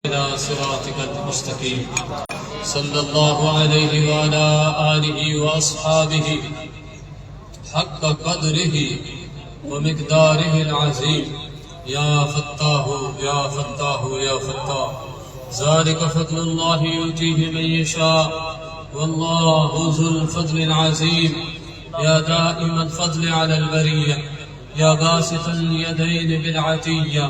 إلى صراطك المستقيم صلى الله عليه وعلى آله وأصحابه حق قدره ومقداره العظيم. يا فتاح يا فتاح يا فتاح، ذلك فضل الله يؤتيه من يشاء والله ذو الفضل العظيم. يا دائم الفضل على البرية، يا باسط اليدين بالعطية،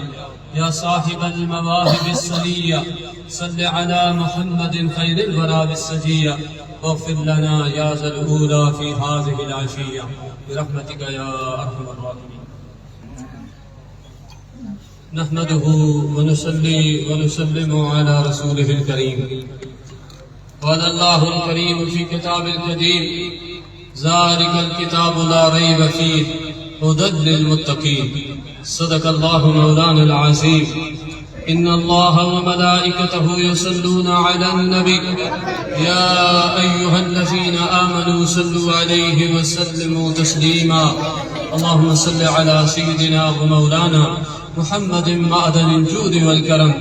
يا صاحب المواهب السنية، صل على محمد خير الورى بالسجية، واغفر لنا يا ذا الأولى في هذه العشية برحمتك يا أرحم الراحمين. نحمده ونصلي ونسلم على رسوله الكريم. قال الله الكريم في كتاب القديم: ذلك الكتاب لا ريب فيه هدى للمتقين. صدق الله مولانا العظيم. إن الله وملائكته يصلون على النبي يا أيها الذين آمنوا صلوا عليه وسلموا تسليما. اللهم صل على سيدنا ومولانا محمد معدن الجود والكرم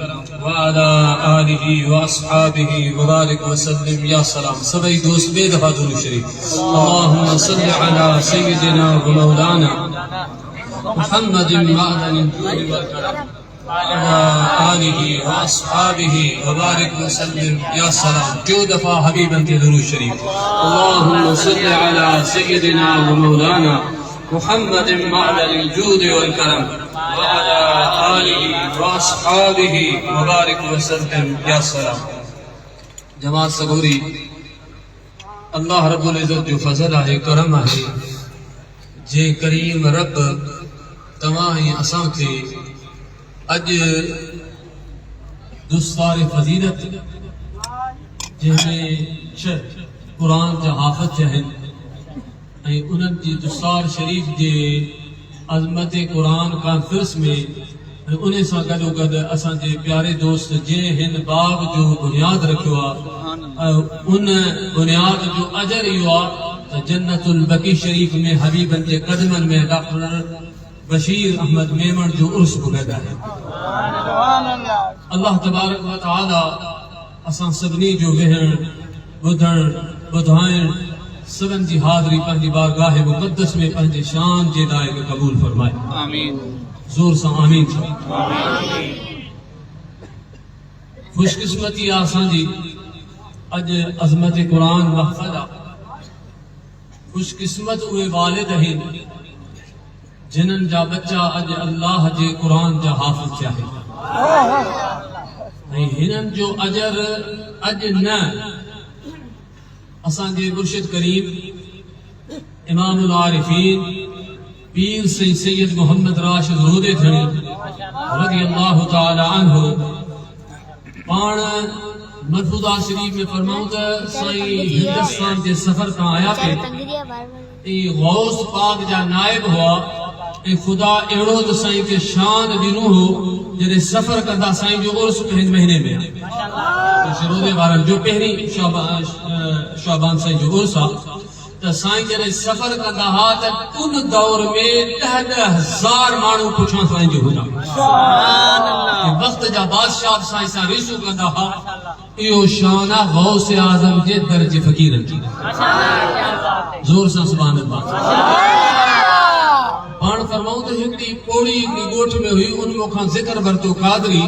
وعلى آله وأصحابه وبارك وسلم. يا سلام سبھی دوست بے دفعہ درود شریف. اللهم صل على سيدنا ومولانا محمد معدن الجود والكرم وعلى آله وأصحابه وبارك وسلم. يا سلام 4 دفعہ حبیباً کے درود شریف. اللهم صل على سيدنا ومولانا محمد معدن الجود والكرم وعلى آله وأصحابه وبارك وسلم. يا سلام. جماعت صبوری، اللہ رب العزت جو فضل ہے، کرم ہے، جے کریم رب تمہیں اساں کے اج دستار فضیلت جنہیں قرآن جا حافظ چاہن انہن کی دستار شریف جے عظمت قرآن کانفرنس میں انہیں سا گڈو گڈ اساں جے پیارے دوست جے ہن باغ جو بنیاد رکھوا ان بنیاد جو اجر ہوا جنت البقیع شریف میں حبیبن کے قدمن میں ڈاکٹر بشیر احمد میمن جو عرس بغیدہ ہے. اللہ تبارک و تعالی اساں سبنی جو وہن بدھن بدھائیں سبن جی حاضری پہنجی بارگاہ مقدس میں پہنجی شان جے دائے قبول فرمائے. آمین. زور سے آمین. خوش قسمتی آسان جی اج عظمت قرآن محفظہ. خوش قسمت ہوئے والد ہیں جنن جا بچہ اج اللہ جے قرآن جا حافظ چاہے. ہنن جو اجر اج نہ اساں جے مرشد کریم امام العارفین پیر سید محمد راشد رودے تھنی رضی اللہ تعالی عنہ پان مرفوضہ شریف میں فرماؤں تا سائی ہندوستان کے سفر کا آیا پہ غوث پاک جا نائب ہوا خدا اڑو تو سائیں کے شان دنو ہو جنہیں سفر کردا سائیں جو عرس پہن مہینے میں شروع بارن جو پہنی شعبان سائیں جو عرس تو سائیں جنہیں سفر کردا ہا تک ان دور میں 10,000 مانو پوچھاں سائیں جو ہونا وقت جا بادشاہ سائیں سا ریسو کردا ہا ایو شانہ غوث اعظم کے درج فقیرن کی. زور سے سبحان اللہ. پان فرماؤں تو ہکڑی پوڑی کی گوٹھ میں ہوئی ان مکھاں ذکر برتو قادری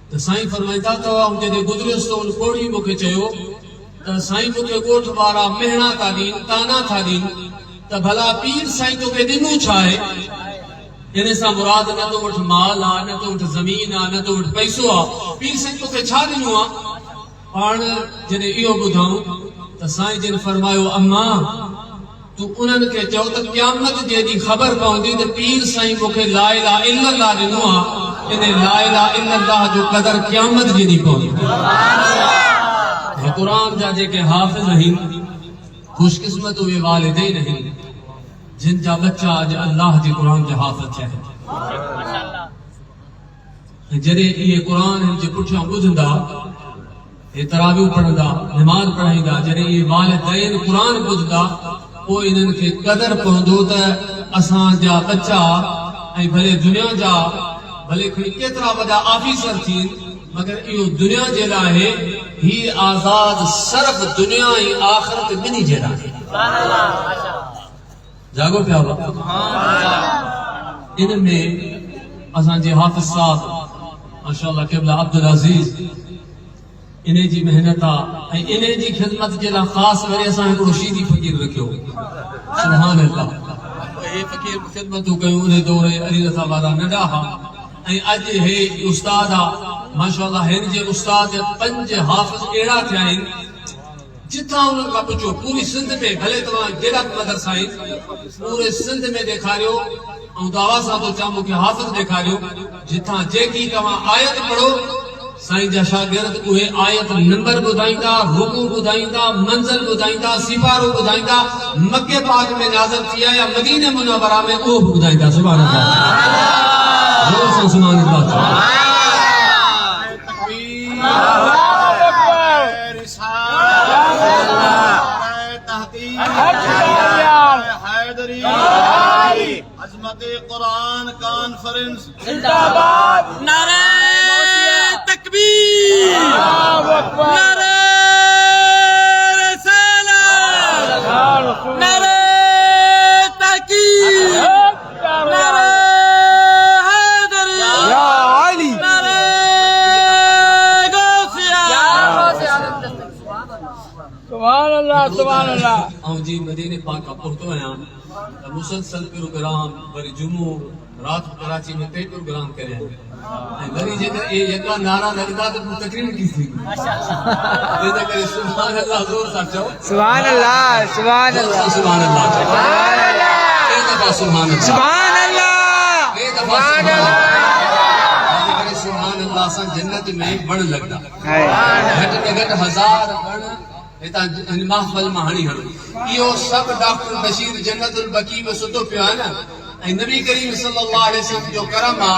تو سائیں فرمائیتا تو ہم جدے گزریس تو ان پوڑی مکھے چاہیو تو سائیں مکھے گوٹھ بارا مہنا تھا دین تانا تھا دین تو بھلا پیر سائیں تو کے دنوں چھائے یعنی سا مراد نہ تو اٹھ مال آ نہ تو اٹھ زمین آ نہ تو اٹھ پیسو آ پیر سائیں تو کے چھا دنوں آ. پان جدے ایو بدھاؤں تو سائیں جن فرمائیو اماں تو انہوں کے چاہو تو قیامت جے دی خبر پاؤں دی تو پیر سائیں کو کہ لا الہ الا اللہ دنوا انہیں لا الہ الا اللہ جو قدر قیامت جے دی پاؤں دی. قرآن جا جے کے حافظ نہیں خوش قسمت ہوئے والدے نہیں جن جا بچہ آج اللہ جے قرآن جا حافظ چاہے. جدے یہ قرآن ہم جے پٹھاں بدھندا یہ تراویح پڑھندا نماز پڑھائیدا جدے یہ والدین قرآن بدھندا وہ انہن کے قدر پہندو تا اسان جا بچہ بھلے دنیا جا بھلے کھڑی کترا وڈا آفیسر تھی مگر یہ دنیا جلا ہے ہی آزاد صرف دنیا ہی آخرت بنی جلا ہے جاگو پیا وقت ان میں اساں جی حافظ صاحب ماشاءاللہ قبلہ عبدالعزیز انہیں جی محنت انہیں جی خدمت جلا خاص کرے اساں ایک رشیدی فقیر رکھو سبحان اللہ یہ فقیر خدمت کیوں انہیں دورے علی رضا والا نڈا ہا اج ہے استاد ماشاءاللہ ہن جے استاد 5 حافظ ایڑا تھیا ہیں جتنا انہوں کا پچھو پوری سندھ میں بھلے تمام جیڑا مدرسہ ہیں پورے سندھ میں دکھاریو اور دعویٰ صاحب تو چاہوں کہ حافظ دکھاریو جتنا جے کی تمام آیت پڑھو سائیں جا شاگرد کوئے آیت نمبر بدائندہ رکوع بدائندہ منزل بدائندہ سپارو بدائندہ مکہ پاک میں نازل کیا یا مدینہ منورہ میں وہ بدائندہ سبحان اللہ سبحان اللہ عظمت قرآن کانفرنس زندہ باد نعرہ تکبیر نعرہ رسالت نعرہ تحقیق نعرہ حیدری نعرہ غوثیہ سبحان اللہ سبحان اللہ آؤں جی مدینہ پاک کا پڑھتو ہیں مسلسل پروگرام بری جمعہ رات کراچی میں 3 پروگرام کرے ہیں بری جگہ یہ یکا نعرہ لگتا تو تقریر کی تھی جیسا کرے سبحان اللہ زور سا چاہو سبحان اللہ سبحان اللہ سبحان اللہ سبحان اللہ ایک دفعہ سبحان اللہ سبحان اللہ ایک دفعہ سبحان اللہ سبحان اللہ سن جنت میں بڑھ لگتا گھٹ میں گھٹ 1000 بڑھ محفل مہانی ہڑو یہ سب ڈاکٹر بشیر جنت البقی میں سدو پیو ہے نا نبی کریم صلی اللہ علیہ وسلم جو کرم آ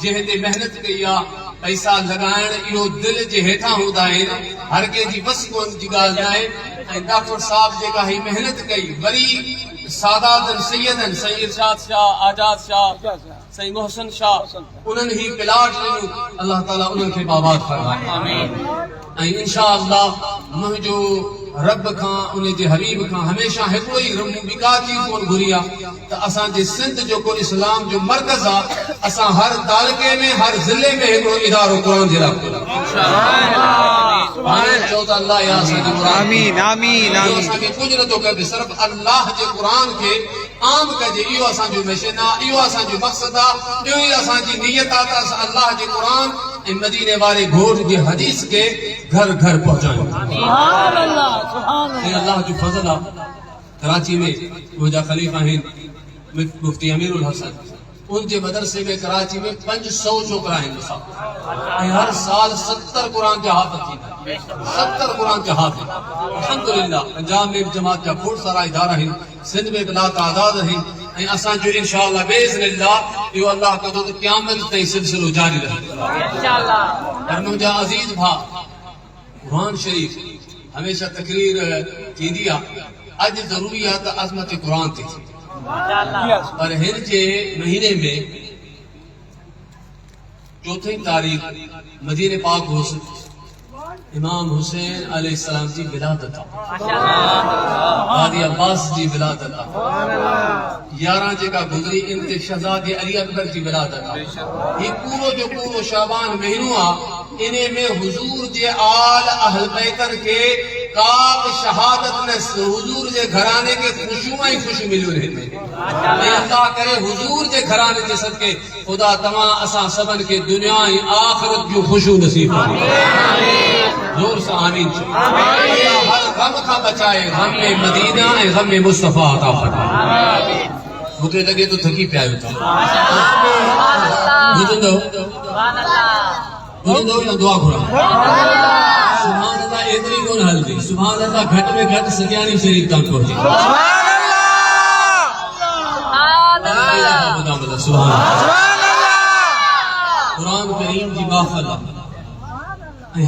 جے ہتے محنت کئی آ پیسہ لگائن یہ دل جے ہیٹھاں ہوندا ہے ہر کے جی بس کو جی گال نہ ہے ڈاکٹر صاحب جے ہی محنت کئی وری سادات سیدن سید ارشاد شاہ آزاد شاہ سید محسن شاہ انہن ہی پلاٹ لینو اللہ تعالیٰ انہن کے بابات فرمائے آمین انشاءاللہ مجھو رب کھاں انہیں جے حبیب کھاں ہمیشہ ہے کوئی بکا چیز کون گھریا تو اساں جے سندھ جو کو اسلام جو مرکز آ اساں ہر تعلقے میں ہر ضلع میں ہے کوئی ادارو قرآن جلا چوتا اللہ یا سید قرآن آمین آمین جو آمین اساں کے قدرتوں کا بھی صرف اللہ جے قرآن کے عام کجے ایو اساں جو مشن آ ایو اساں جو مقصد آ ایو اساں جی نیت آتا اللہ جے قرآن مدینے والے گھوٹ کی حدیث کے گھر گھر پہنچائیں سبحان اللہ سبحان اللہ اللہ جو فضل آ کراچی میں وہ جا خلیفہ ہیں مفتی امیر الحسن ان کے مدرسے میں کراچی میں 500 چھوکرا ہیں ہر سال 70 قرآن کے حافظ تھی 70 قرآن کے حافظ الحمدللہ پنجاب میں جماعت کا بہت سارا ادارہ ہیں سندھ میں بلا تعداد ہیں اساں جو انشاءاللہ باذن اللہ یہ اللہ کا تو قیامت تئی سلسلہ جاری رہے انشاءاللہ اور مجھا عزیز بھا قرآن شریف ہمیشہ تقریر کی دیا اج ضروریات عظمت قرآن تھی اور ہن جے مہینے میں 4 تاریخ مدینہ پاک حسن امام حسین علیہ السلام جی ولادت قاضی عباس جی ولادت 11 جگہ گزری انتے شہزادی علی اکبر جی ولادت یہ پورو جو پورو شعبان مہینو آ انہیں میں حضور جے آل اہل بیتن کے کاب شہادت نے حضور جے گھرانے کے خوشیوں ہی خوشی ملیو رہے میں اللہ کرے حضور جے گھرانے جے صدقے خدا تمام اساں سبن کے دنیا ہی آخرت جو خوشو نصیب زور سے آمین اللہ ہر غم کا بچائے غم مدینہ غم مصطفیٰ عطا فرمائے مجھے لگے تو تھکی پہ آئے تھا دو یا دعا کھڑا سبحان اللہ اتنی کون حل دی سبحان اللہ گھٹ میں گھٹ سجانی شریف تک پہنچی سبحان اللہ قرآن کریم جی باخلا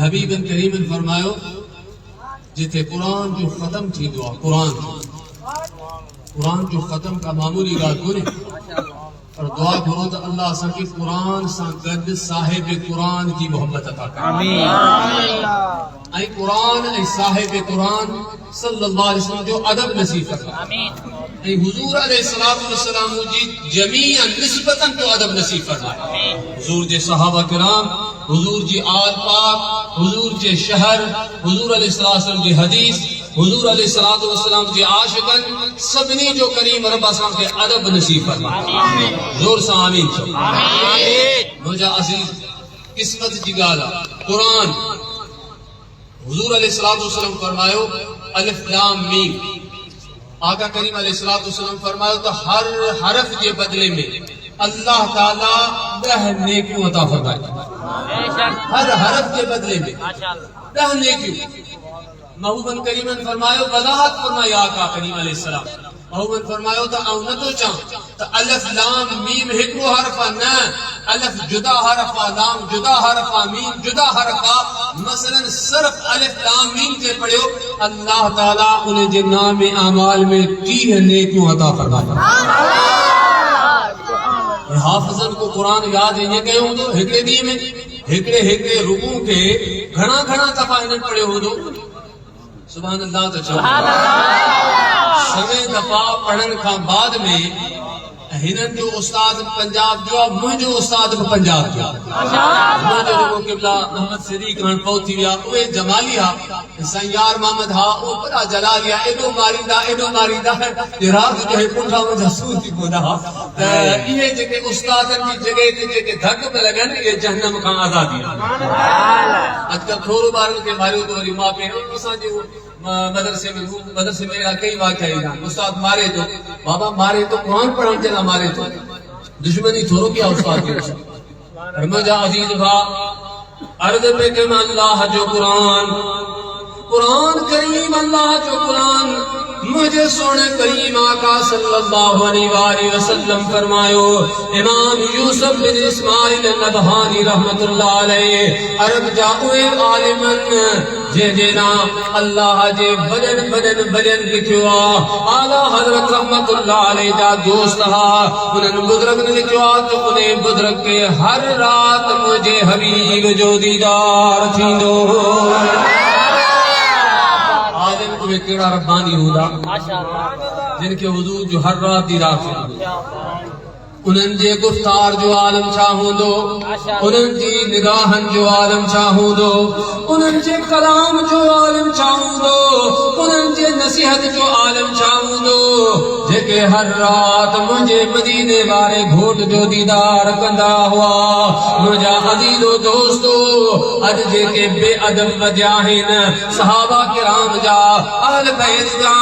حبیب کریم فرمایو جتے قرآن جو ختم تھی دعا قرآن جو ختم کا معمولی بات کوئی اور دعا کرو تو اللہ سا کی قرآن سا گد صاحب قرآن کی محبت عطا کرے آمین اے قرآن اے صاحب قرآن صلی اللہ علیہ وسلم جو ادب نصیب فرمائے آمین اے حضور علیہ السلام جی جمیعا نسبتاً تو ادب نصیب فرمائے حضور جے صحابہ کرام حضور جی آل پاک حضور جے شہر حضور علیہ السلام جی حدیث حضور علیہ السلام جی عاشقن سبنی جو کریم رب اسلام کے ادب نصیب فرمائے زور سے آمین چھو مجھا عزیز قسمت جی گالا قرآن حضور علیہ السلام فرمائیو الف لام میم آقا کریم علیہ السلام فرمائیو تو ہر حرف کے بدلے میں اللہ تعالیٰ 10 نیکیوں عطا فرمائے ہر حرف کے بدلے میں 10 نیکیوں محبوباً کریماً فرمائیو وضاحت فرمائی آقا کریم علیہ السلام محبوباً فرمائیو تا او نتو چاہم تا الف لام میم ہکو حرفا نا الف جدا حرفا لام جدا حرفا میم جدا حرفا مثلا صرف الف لام میم کے پڑھو اللہ تعالیٰ انہیں جن نام اعمال میں 30 نیکیوں عطا فرمائے حافظن کو قرآن یاد ہے یہ کہے ہوں تو ہکڑے دیئے میں ہکڑے رکوع کے گھنا دفعہ انہیں پڑھے ہو دو سبحان اللہ تو چاہو سویں دفعہ پڑھن کا بعد میں ہنن جو استاد پنجاب جو مجھو استاد پنجاب جو مجھو رکو قبلہ محمد صدیق رن پوتھی ویا اوے جمالی ہا سیار محمد ہا او بڑا جلالیا ایڈو ماریدہ ہے رات جو ہے پنڈا مجھا سوتی کودا یہ جگہ استادن کی جگہ تے جگہ دھک میں لگن یہ جہنم کا آزادی ہے اج کا تھورو بارن کے ماریو تو وری ماں پہ اساں جو مدرسے میں میرا کئی واقعہ ہے استاد مارے تو بابا مارے تو قرآن پڑھن چلا مارے تو دشمنی تھورو کیا استاد کے مجھا عزیز بھا عرض پہ کہ اللہ جو قرآن کریم اللہ جو قرآن مجھے سونے کریم آقا صلی اللہ علیہ وآلہ وسلم فرمایو امام یوسف بن اسماعیل نبہانی رحمت اللہ علیہ عرب جاؤے عالمن جے جینا اللہ جے بجن لکھوا آلہ حضرت رحمت اللہ علیہ جا دوست ہا انہوں بزرگ نے لکھوا تو انہیں بزرگ کے ہر رات مجھے حبیب جو دیدار تھی دو آدم کو ایک کیڑا ربانی ہودا جن کے وضو جو ہر رات دیدار تھی انہن جے گفتار جو عالم چاہوں دو انہن جی نگاہن جو عالم چاہوں دو انہن جے کلام جو عالم چاہوں دو انہن جے نصیحت جو عالم چاہوں دو جے کہ ہر رات مجھے مدینے بارے گھوٹ جو دیدار کندہ ہوا مجھا عزیز و دوستو اج جے کہ بے ادب وجاہن صحابہ کرام جا اہل بیت جا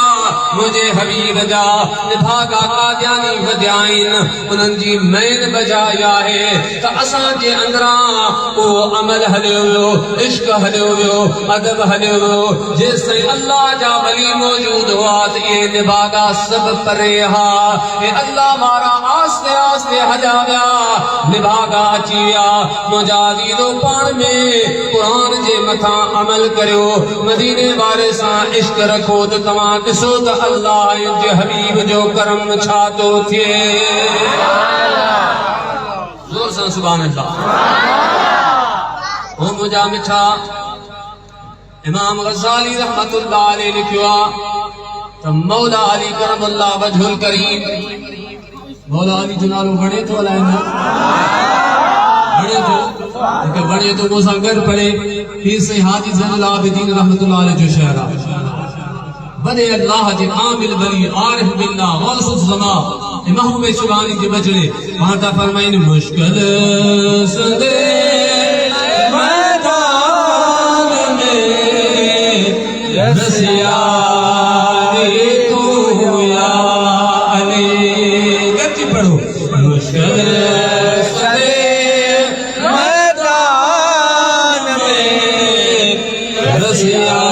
مجھے حبیب جا نبھاگا قادیانی وجائن انہن جی مین بجایا ہے تا اساں جے اندران او عمل ہلے ہوئے عشق ہلے ہوئے ادب ہلے ہوئے جس سے اللہ جا ولی موجود ہوا تو یہ نباگا سب پرے ہا اے اللہ مارا آستے آستے حجا گیا نباگا چیا مجازید و پان میں قرآن جے متھا عمل کرو مدینے بارے ساں عشق رکھو تو تمام کسو تو اللہ جے حبیب جو کرم چھاتو تھے زور سے سبحان اللہ وہ مجھا مٹھا امام غزالی رحمت اللہ علیہ لکھوا تو مولا علی کرم اللہ وجہ الکریم مولا علی جنالو بڑے تو علائنا بڑے تو موسیٰ گر پڑے پھر سے حاجی زن العابدین رحمت اللہ علیہ جو شہرہ بنے اللہ جن عامل بری عارف باللہ غوث الزمان محبوب شبانی کے بچڑے وہاں تا فرمائن مشکل سندے میدان میں رسیاری تو یا علی گرچی پڑھو مشکل سندے میدان میں رسیاری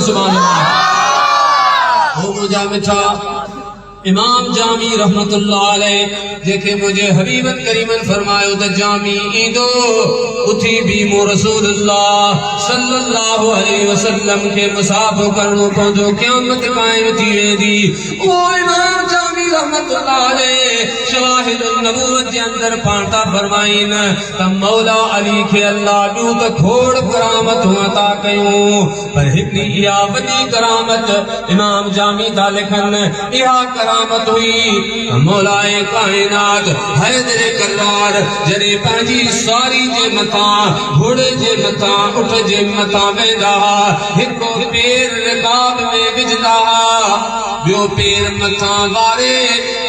سبحان اللہ. او مجھا مٹھا امام جامی رحمت اللہ علیہ دیکھے مجھے حبیبن کریمن فرمایو تا جامی ایندو اتھی بھی مو رسول اللہ صلی اللہ علیہ وسلم کے مسافر کرنو پہنچو قیامت قائم تھی دی. او امام جامی رحمت اللہ علیہ شواہد النبوت کے اندر پانٹا فرمائن تا مولا علی کے اللہ بیو تا کھوڑ کرامت ہوتا کیوں پر ہکڑی یا وڈی کرامت امام جامی تا لکھن یا کرامت ہوئی مولا کائنات حیدر کرار جنے پہنجی ساری جے متاں گھوڑے جے متاں اٹھ جے متاں ویندہ ہکو پیر رکاب میں وجدا بیو پیر متاں وارے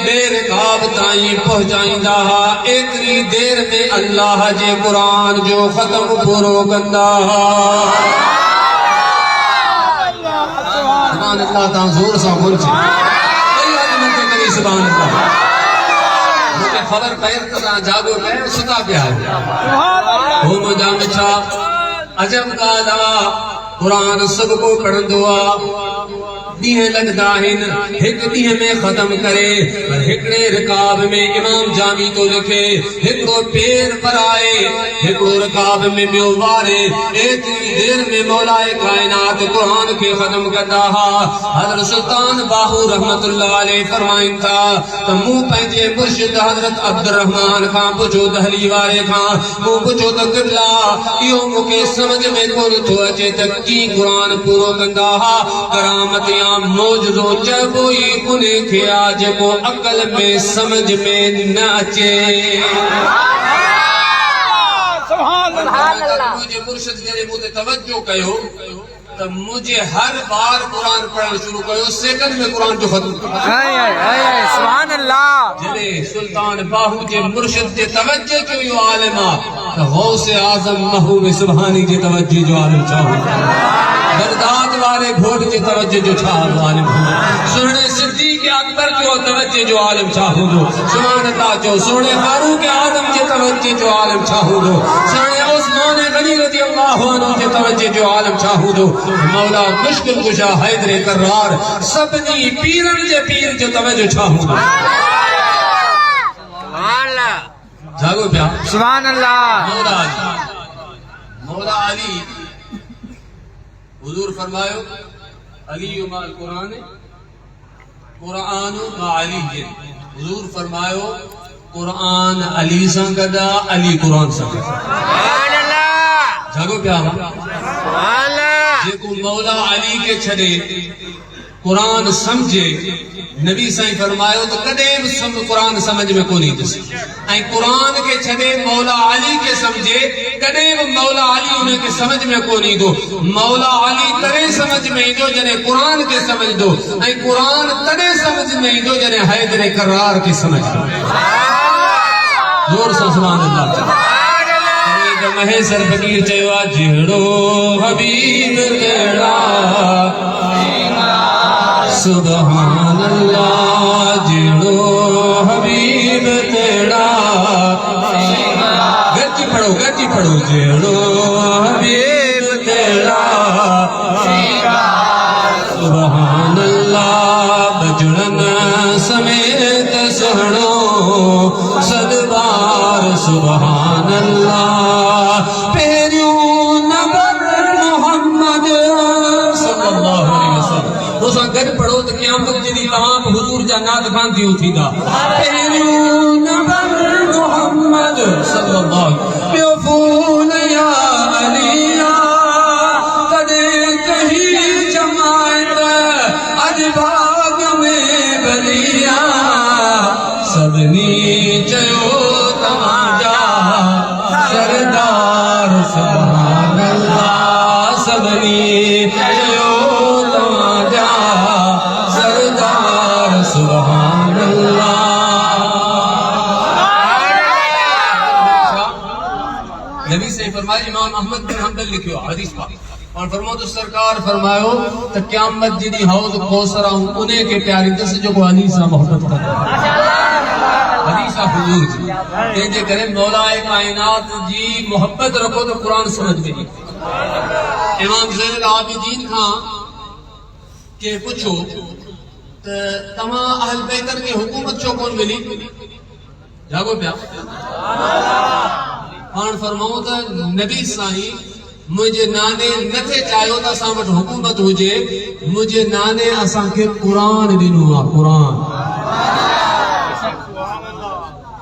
بے رکاب تائیں پہنچائندہ ایتری دیر میں اللہ جے قرآن جو ختم پورو گندہ. سبحان اللہ تاں زور سا بولچے سبحان اللہ. مجھے خبر پیر کتا جاگو پیر ستا پہ آئے وہ مجھا مچھا عجب قادا قرآن سب کو پڑھن دعا دیئے لگتا ہن ہک دیئے میں ختم کرے پر ہکڑے رکاب میں امام جامی تو لکھے ہکڑو پیر پر آئے ہکڑو رکاب میں میوارے ایتنی دیر میں مولا کائنات قرآن کے ختم کرتا حضرت سلطان باہو رحمت اللہ علیہ فرمائن تھا تو مو پہنچے مرشد حضرت عبد الرحمن خان پچھو دہلی وارے خان مو پچھو تو قبلہ یوں مکے سمجھ میں کون تو اچے تک کی قرآن پورو گندہ کرامتیاں موجزو چبوئی انہیں کے آج کو عقل میں سمجھ میں نہ اچے. سبحان اللہ. مجھے مرشد جنہیں مجھے توجہ کہو تو مجھے ہر بار قرآن پڑھنا شروع کرو سیکنڈ میں قرآن جو ختم کرو. سبحان اللہ. جنہیں سلطان باہو جے مرشد جے توجہ کیوں یو عالمہ تو غوث اعظم محبوب سبحانی جے توجہ جو عالم چاہو بغداد والے گھوٹ جے توجہ جو چاہو عالم سونے صدیق اکبر جو توجہ جو عالم چاہو دو سبحان اللہ جو سونے فاروق اعظم جے توجہ جو عالم چاہو دو سونے عثمان غنی رضی اللہ عنہ جے توجہ جو عالم چاہو دو مولا مشکل کشا حیدر کرار سبنی پیرن جے پیر جو توجہ چاہو دو. جاگو پیا سبحان اللہ. مولا علی حضور فرمایو علی مع القرآن قرآن مع علی. حضور فرمایو قرآن علی سنگدا علی قرآن سنگدا. جاگو پیا جے کو مولا علی کے چھڑے قرآن سمجھے نبی سائیں فرمایو تو قدیم قرآن سمجھ میں کو نہیں دسی آئی قرآن کے چھڑے مولا علی کے سمجھے قدیم مولا علی انہیں کے سمجھ میں کو نہیں دو مولا علی ترے سمجھ میں دو جنہیں قرآن کے سمجھ دو آئی قرآن ترے سمجھ میں دو جنہیں حیدر کرار کے سمجھ دو. زور سے سبحان اللہ چاہتا مہے سر فقیر چیوا جہڑو حبیب تیڑا سبحان اللہ جہڑو حبیب تیڑا گچی پڑھو جہڑو حبیب تیڑا سبحان اللہ بجڑن سمیت سہنو صدبار سبحان اللہ گھر پڑھو تو قیامت جدی تمام حضور جا نات خانتی ہوتی دا پہلیو نبر محمد صلی اللہ علیہ وسلم بیوفون یا علیہ تدے کہیں جماعت اج بھاگ میں بلیاں سبنی چیو تماجا سردار سبحان اللہ سبنی چیو سبحان اللہ. نبی سے فرمایا امام احمد بن حنبل لکھو حدیث پاک اور فرماؤ تو سرکار فرمایو تو قیامت جدی حوض کوثر ہوں انہیں کے پیاری دس جو کو علی سے محبت کرتا حدیث حضور جی تینجے کرے مولا کائنات جی محبت رکھو تو قرآن سمجھ میں امام زین العابدین خان کہ پوچھو تمام اہل بیتر کی حکومت چھو کون ملی جاگو پیا پان فرماؤں تا نبی سائیں مجھے نانے نتھے چاہیو تا ساں وٹ حکومت ہوجے مجھے نانے اساں کے قرآن دینو قرآن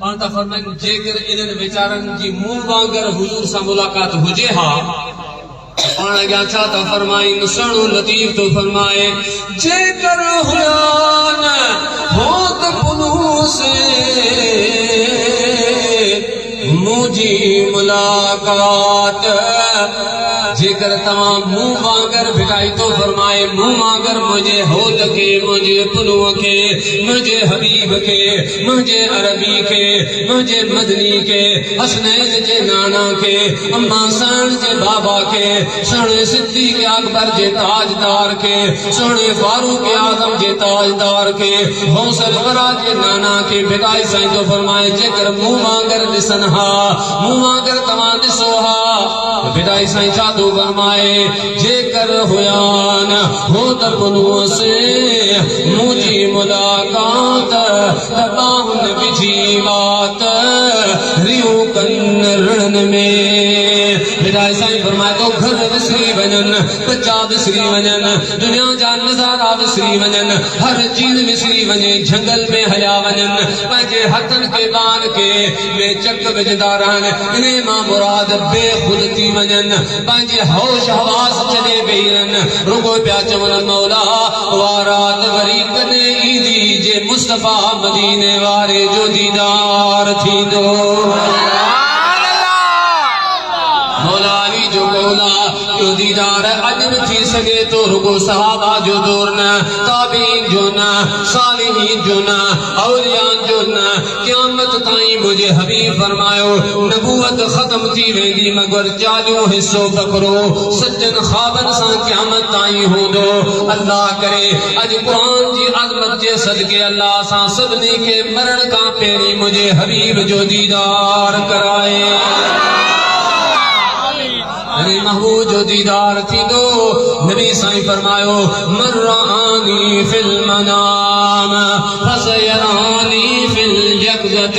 پان تا فرمائن جيڪر انهن ويچارن جي منهن وانگر حضور سان ملاقات هجي ها پان اڳيان ڇا تا فرمائن سڻو لطيف تو فرمائے جيڪر هيا نه هو ته پنهو سے مجھے ملاقات جيڪر تمام منهن وانگر بھڪائي تو فرمائے منهن وانگر مجھے ہوت کے مجھے پنو کے مجھے حبیب کے مجھے عربی کے مجھے مدنی کے حسنین جے نانا کے اما سان جے بابا کے سونے صدیق اکبر جے تاجدار کے سونے فاروق اعظم جے تاجدار کے حوصل ورا جے نانا کے بھکائی سائیں تو فرمائے جيڪر منهن وانگر ڏسن ها منهن وانگر تمام ڏسو ها بھکائی سائیں چا تو فرمائے جيڪر هيان هو ته پنو سے مجھے ملاقات تباہن بجھی بات ریو کن رن میں ہدایت سائیں فرمائے تو گھر وسری ونن بچہ وسری ونن دنیا جا نظارہ وسری ونن ہر چیز وسری ونن جنگل میں حیا ونن پنجے ہتھن کے بان کے میں چک وجداران انہیں ماں مراد بے خود تھی ونن پنجے ہوش حواس چلے بیرن رگو پیا چون مولا وارات وری کنے ایدی جے مصطفیٰ مدینے وارے جو دیدار تھی دو مولا علی جو قولا جو دیدار عجب تھی سگے تو رگو صحابہ جو دورنا تابعین جو نا صالحین جو نا اولیان جو نا قیامت تائیں مجھے حبیب فرمایو نبوت ختم تھی ویندی مگر 40 حصوں پکڑو سجن خوابن سا قیامت تائیں ہو دو اللہ کرے اج قرآن جی عظمت جے صدقے اللہ سا سبنی کے مرن کا پیری مجھے حبیب جو دیدار کرائے محبوب جو دیدار تھی دو نبی سائیں فرمایو من رآنی فی المنام فسیرانی فی الیقظۃ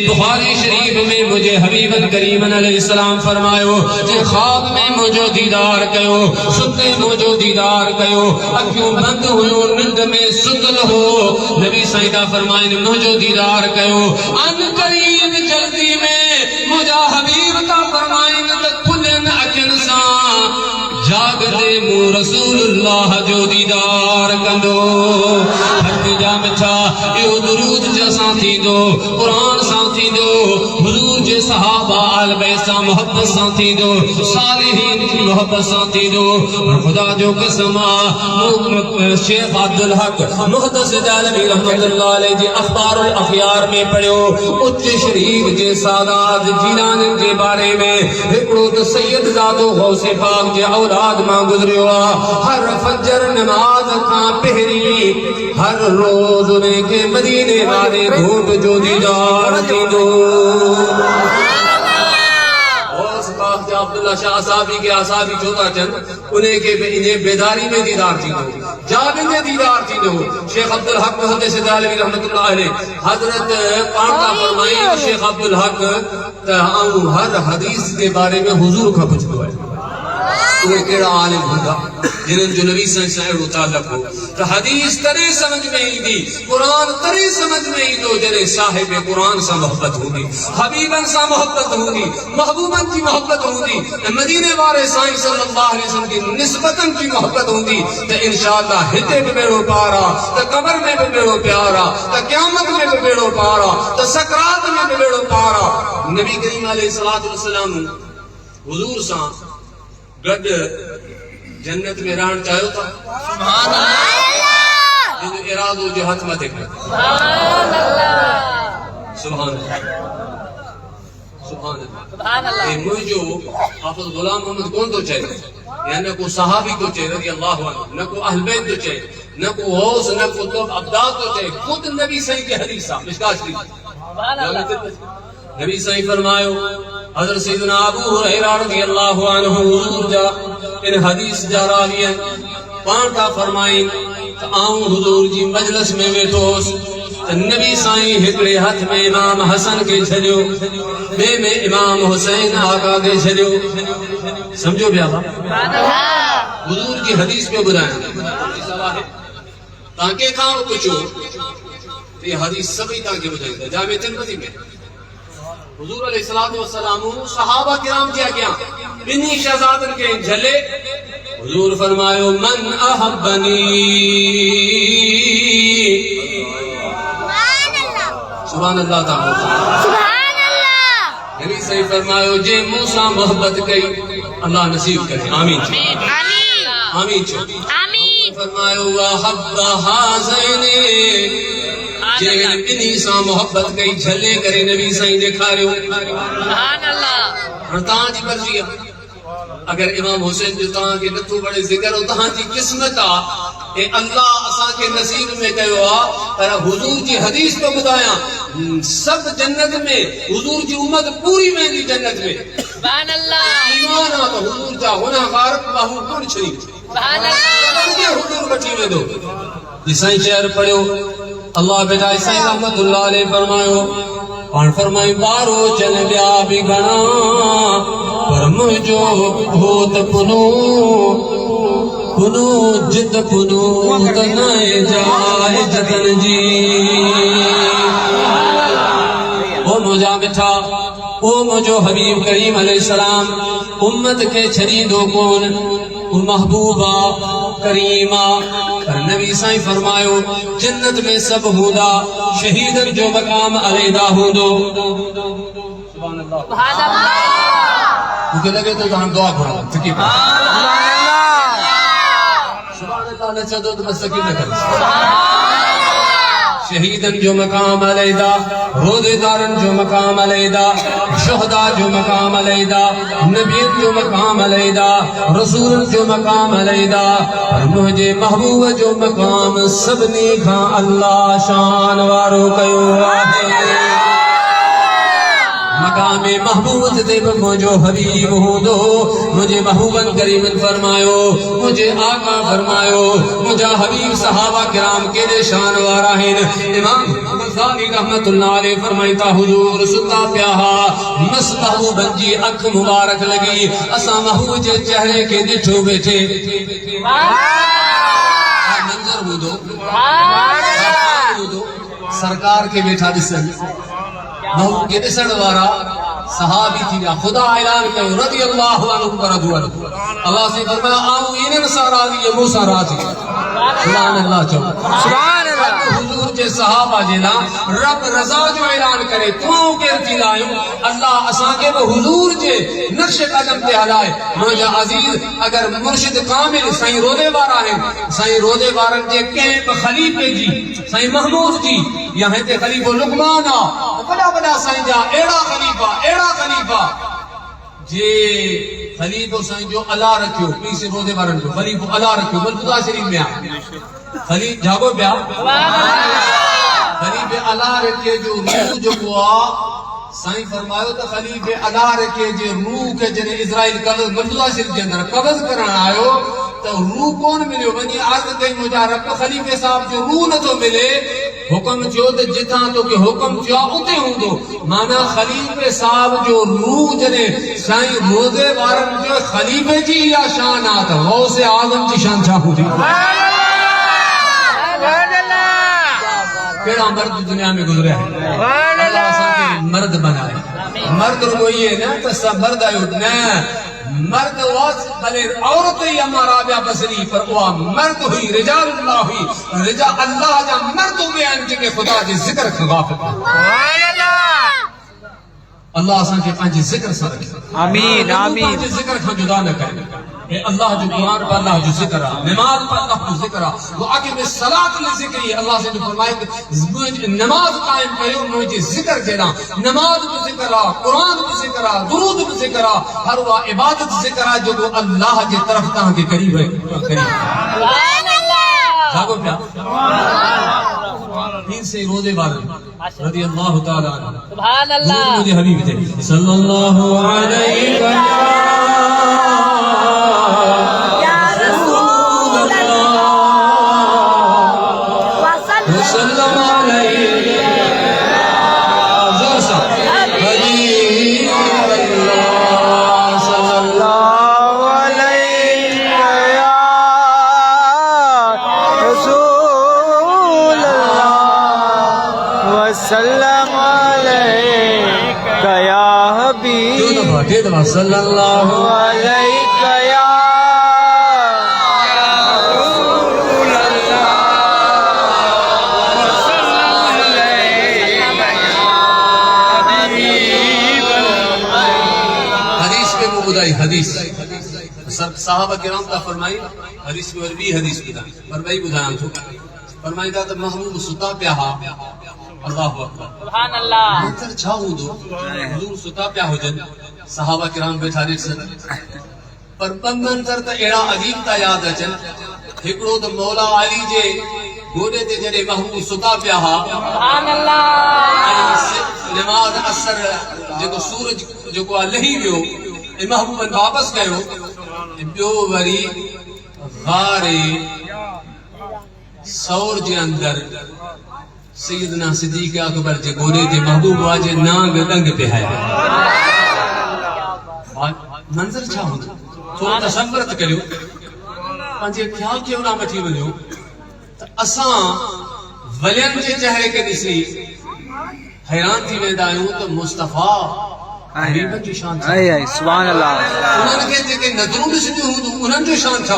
بخاری شریف میں مجھے حبیب کریم علیہ السلام فرمایو جے خواب میں مجھے دیدار کیو ستے مجھے دیدار کیو اکھیوں بند ہوئیو نند میں ستل ہو نبی سائیں کا فرمائن مجھے دیدار کیو ان قریب جلدی میں مجھے حبیب کا فرمائن جاگ دے مو رسول اللہ جو دیدار کندو حد جا مچھا ایو درود جا ساتھی دو قرآن ساتھی دو حضور جے صحابہ آل بیت سا محبت ساتھی دو صالحین کی محبت ساتھی دو اور خدا جو قسمہ شیخ عبدالحق محدث دہلوی رحمت اللہ علیہ جی اخبار الاخیار میں پڑھو اچ شریف جے سادات جیلان کے بارے میں ہکڑو تو سید زادو غوث پاک جے اولاد ماں گزریو ہر فجر نماز کا پہری ہر روز میں کے مدینے والے گھوٹ جو دیدار تھی دو عبداللہ شاہ صاحبی کے اصحابی چوتا چند انہیں کے انہیں بیداری میں دیدار تھی دو جابن میں دیدار تھی دو شیخ عبدالحق محدث دہلوی رحمت اللہ علیہ حضرت پانکا فرمائیں شیخ عبدالحق ہر حدیث کے بارے میں حضور کا پوچھ دو ہے انہیں کیڑا عالم ہوگا جنہوں جو نبی صلی اللہ علیہ وسلم تعلق ہو تو حدیث ترے سمجھ میں ہی دی قرآن ترے سمجھ میں ہی دو جنہیں صاحب قرآن سا محبت ہوگی حبیبن سا محبت ہوگی محبوبن کی محبت ہوگی مدینے والے سائیں صلی اللہ علیہ وسلم کی نسبتن کی محبت ہوگی تو انشاءاللہ ہتے بھی بیڑو پارا تو قبر میں بھی بیڑو پیارا تو قیامت میں بھی بیڑو پارا تو سکرات میں بھی بیڑو پارا نبی کریم علیہ السلام حضور سا گڈ جنت میں رہن چاہیو تھا سبحان اللہ جن ارادو جو ہاتھ مت کر سبحان اللہ سبحان اللہ یہ مجھو حافظ غلام محمد کون تو چاہیے یعنی نہ کو صحابی تو چاہیے رضی اللہ عنہ نہ کو اہل بیت تو چاہیے نہ کو غوث نہ کو طب ابداد تو چاہیے خود نبی صحیح کے حدیثہ مشکات شریف نبی صحیح فرمایو حضرت سیدنا ابو ہریرہ رضی اللہ عنہ حضور جا ان حدیث جا راوی پانٹا فرمائیں آؤں حضور جی مجلس میں بیٹھوس نبی سائیں ہکڑے ہاتھ میں امام حسن کے چھڑیو بے میں امام حسین آقا کے چھڑیو سمجھو بیا حضور کی حدیث پہ بلائیں تاکہ کھاؤ کچھو تو یہ حدیث سبھی تا کے بجائے تھا جامع ترمذی میں حضور علیہ الصلوۃ والسلام صحابہ کرام کیا کیا انہی شہزادن کے جھلے حضور فرمایا من احبنی سبحان اللہ تعالی سبحان اللہ نبی صحیح فرمایا جے موسیٰ محبت کئی اللہ نصیب کرے آمین آمین آمین آمین فرمایا وحب حازین جے انہی سا محبت کئی جھلے کرے نبی صحیح دکھا رہے ہو سبحان اللہ ہرتاں جی مرضی اگر امام حسین جو تہاں کے نتھو بڑے ذکر ہو تہاں جی قسمت اے اللہ اساں کے نصیب میں کہو پر حضور جی حدیث تو بتایا سب جنت میں حضور جی امت پوری میں دی جنت میں سبحان اللہ ایمان آ تو حضور جا ہونا غارب باہو کون چھری سبحان اللہ حضور بچی میں دو جسائیں شعر پڑھو اللہ بیٹا عیسائی رحمت اللہ علیہ فرمائیو اور فرمائی بارو چل بیا بھی گنا پر مجھو بھوت پنو پنو جد پنو تنائے جائے جتن جی او مجھا مٹھا او مجھو حبیب کریم علیہ السلام امت کے چھریدو کون محبوبہ کریمہ پر نبی سائیں فرمائیو جنت میں سب ہودا شہیدن جو مقام علیدہ ہوندو سبحان اللہ سبحان اللہ مجھے لگے تو ہم دعا کرو تکیب سبحان اللہ سبحان اللہ نے چاہتا تو بس سکیب نہ کریں شہیدن جو مقام علیدہ رودے دارن جو مقام علیدہ شہداء جو مقام علیدہ نبیت جو مقام علیدہ رسول جو مقام علیدہ اور مجھے محبوب جو مقام سبنی کھا اللہ شان وارو کیو آہے مقام محبوب تے مجھو حبیب ہوں دو مجھے محبوبن کریمن فرمایو مجھے آقا فرمایو مجھا حبیب صحابہ کرام کے دے شان وارا ہیں امام غزالی رحمت اللہ علیہ فرمائیتا حضور ستا پیاہا مس محبوبن جی اکھ مبارک لگی اسا محبوب جے چہرے کے دچھو بیٹھے منظر ہو دو سرکار کے بیٹھا دسن محبوب کے دسن وارا صحابی تھی خدا اعلان کرو رضی اللہ عنہ پر ادوار اللہ سے فرمایا آؤ انہیں سارا دیئے موسیٰ راجی سبحان اللہ چاہو سبحان اللہ حضور جے صحابہ جیلا رب رضا جو اعلان کرے تمہوں کے ارتی لائیں اللہ اساں کے وہ حضور جے نقش قدم تے ہلائے مجھا عزیز اگر مرشد کامل سائیں رودے بارا ہیں سائیں رودے بارن جے کیمپ خلیفے جی سائیں محمود جی یہاں تے خلیفہ لقمانا بڑا بڑا سائیں جا ایڑا خلیفہ جے خلیفہ سائیں جو اللہ رکھو پیسے رودے بارن جو خلیفہ اللہ رکھو ملکتا شریف میں خلیفہ جاگو بیا خلیفہ اللہ رکھے جو روح جو ہوا سائیں فرمایو تو خلیفہ اللہ رکھے جو روح کے جنہیں اسرائیل قبض ملکتا شریف کے اندر قبض کرنا آئے تو روح کون ملے ونی عرض کئی مجارب خلیفہ صاحب جو روح نہ تو ملے حکم چو تو جتاں تو کہ حکم چو اتے ہوں دو مانا خلیفہ صاحب جو روح جنے سائیں روزے بارن جو خلیفہ جی یا شان آتا غوث آدم جی شان چاہوں دی کیڑا مرد دنیا میں گزرے ہیں اللہ ساتھ مرد بنائے مرد روئی ہے نا تسا مرد آئے نا مرد واس بلے عورت ہی ہمارا بیا بسری پر وہ مرد ہوئی رجال اللہ ہوئی رجال اللہ جا مردوں میں انجھے کے خدا جی ذکر خغافت اللہ آسان کے پانچ ذکر سا رکھے آمین آمین پانچ ذکر کھا جدا نہ کرے کہ اللہ جو قرآن پر اللہ جو ذکر رہا نماز پر اللہ جو ذکر رہا وہ آگے میں صلاة میں ذکر ہی اللہ سے جو فرمائے کہ نماز قائم کرے مجھے ذکر کہنا نماز میں ذکر رہا قرآن میں ذکر رہا درود میں ذکر رہا ہر وہ عبادت ذکر رہا جو اللہ کے طرف تاں کے قریب ہے سبحان اللہ جاگو پیا تین سے روزے بارے رضی اللہ تعالیٰ عنہ سبحان اللہ مجھے حبیب تھے صلی اللہ علیہ وسلم وسلم علیک یا حبیب صلی اللہ علیک یا حدیث صحابہ کرام کا فرمائی حدیث میں بھی حدیث بتا فرمائی بدھان تو فرمائی دا تو محبوب ستا پیا اللہ اکبر سبحان اللہ منظر چھا ہوں دو حضور ستا پیا ہو جن صحابہ کرام بیٹھا رہے سن پر منظر تا ایڑا عجیب تا یاد اچن ہکڑو تو مولا علی جے گوڑے تے جڑے محبوب ستا پیا سبحان اللہ نماز اثر جو سورج جو لہی ویو محبوب واپس کہو بیو وری غار سور جے اندر سیدنا صدیق اکبر جے گوڑے تے محبوب واجے نانگ دنگ پہ ہے منظر چھا ہوں تھوڑا تصورت کریو پانچے خیال کیوں نہ مٹھی ونجو اساں ولین جے چہرے کے ڈسی حیران تھی ویندا آیوں تو مصطفیٰ حبیبن جو شان تھا سبحان اللہ انہوں نے کہتے کہ نظروں میں سجو ہوں تو انہوں جو شان تھا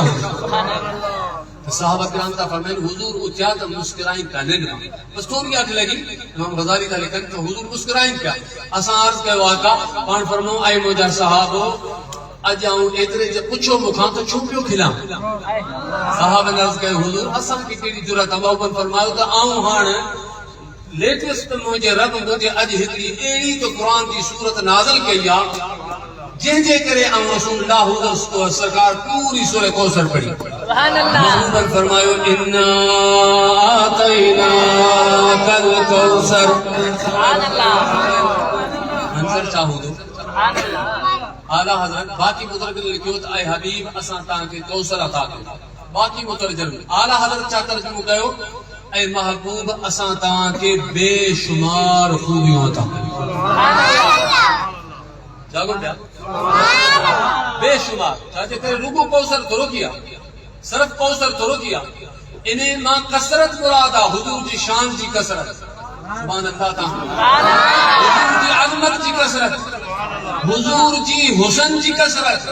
صحابہ کرام تا فرمائن حضور اچھا تا مسکرائیں کا نگا بس توڑی آٹھ لگی امام غزالی تا لکھن کہ حضور مسکرائیں کا اساں عرض کے واقع پان فرمو آئے موجہ صحابو اجاؤں اترے جب پچھو مکھان تو چھوپیو کھلا صحابہ نے عرض کے حضور اساں کی تیری جرات موبن فرمائے تو آؤں ہاں لیٹسٹ مجھے رب مجھے اج ہتری ایڑی تو قرآن کی صورت نازل کیا جن جے کرے ام رسول اللہ حضور سرکار پوری سورہ کوثر پڑھی سبحان اللہ محمد فرمایو انا آتینا کل کوثر سبحان اللہ منظر چاہوں دو سبحان اللہ اعلیٰ حضرت باقی مترجم لکھیو تو اے حبیب اساں تاں کے کوثر عطا کیو باقی مترجم اعلیٰ حضرت چا ترجمہ کیو اے محبوب اساں تاں کے بے شمار خوبیوں عطا جاگو پیا بے شمار چاہتے تیرے ربو کوثر تھرو کیا صرف کوثر تھرو کیا انہیں ماں کثرت مرادا حضور جی شان جی کثرت سبحان اللہ تعالی حضور جی عظمت جی کثرت حضور جی حسن جی کثرت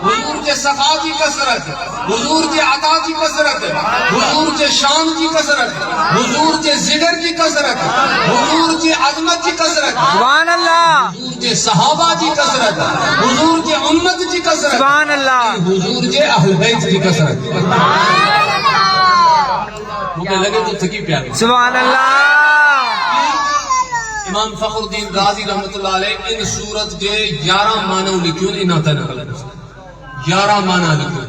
حضور کے صفا جی کثرت حضور کے عطا جی کثرت حضور کے شان جی کثرت حضور کے ذکر کی کثرت حضور کی عظمت کی کثرت سبحان اللہ حضور کے صحابہ کی کثرت حضور کے امت کی کثرت سبحان اللہ حضور کے اہل بیت کی کثرت مجھے لگے تو تھکی پیاری سبحان اللہ امام فخر الدین رازی رحمت اللہ علیہ ان سورت کے 11 معنی لکھیوں انہاں تنہ 11 معنی لکھیوں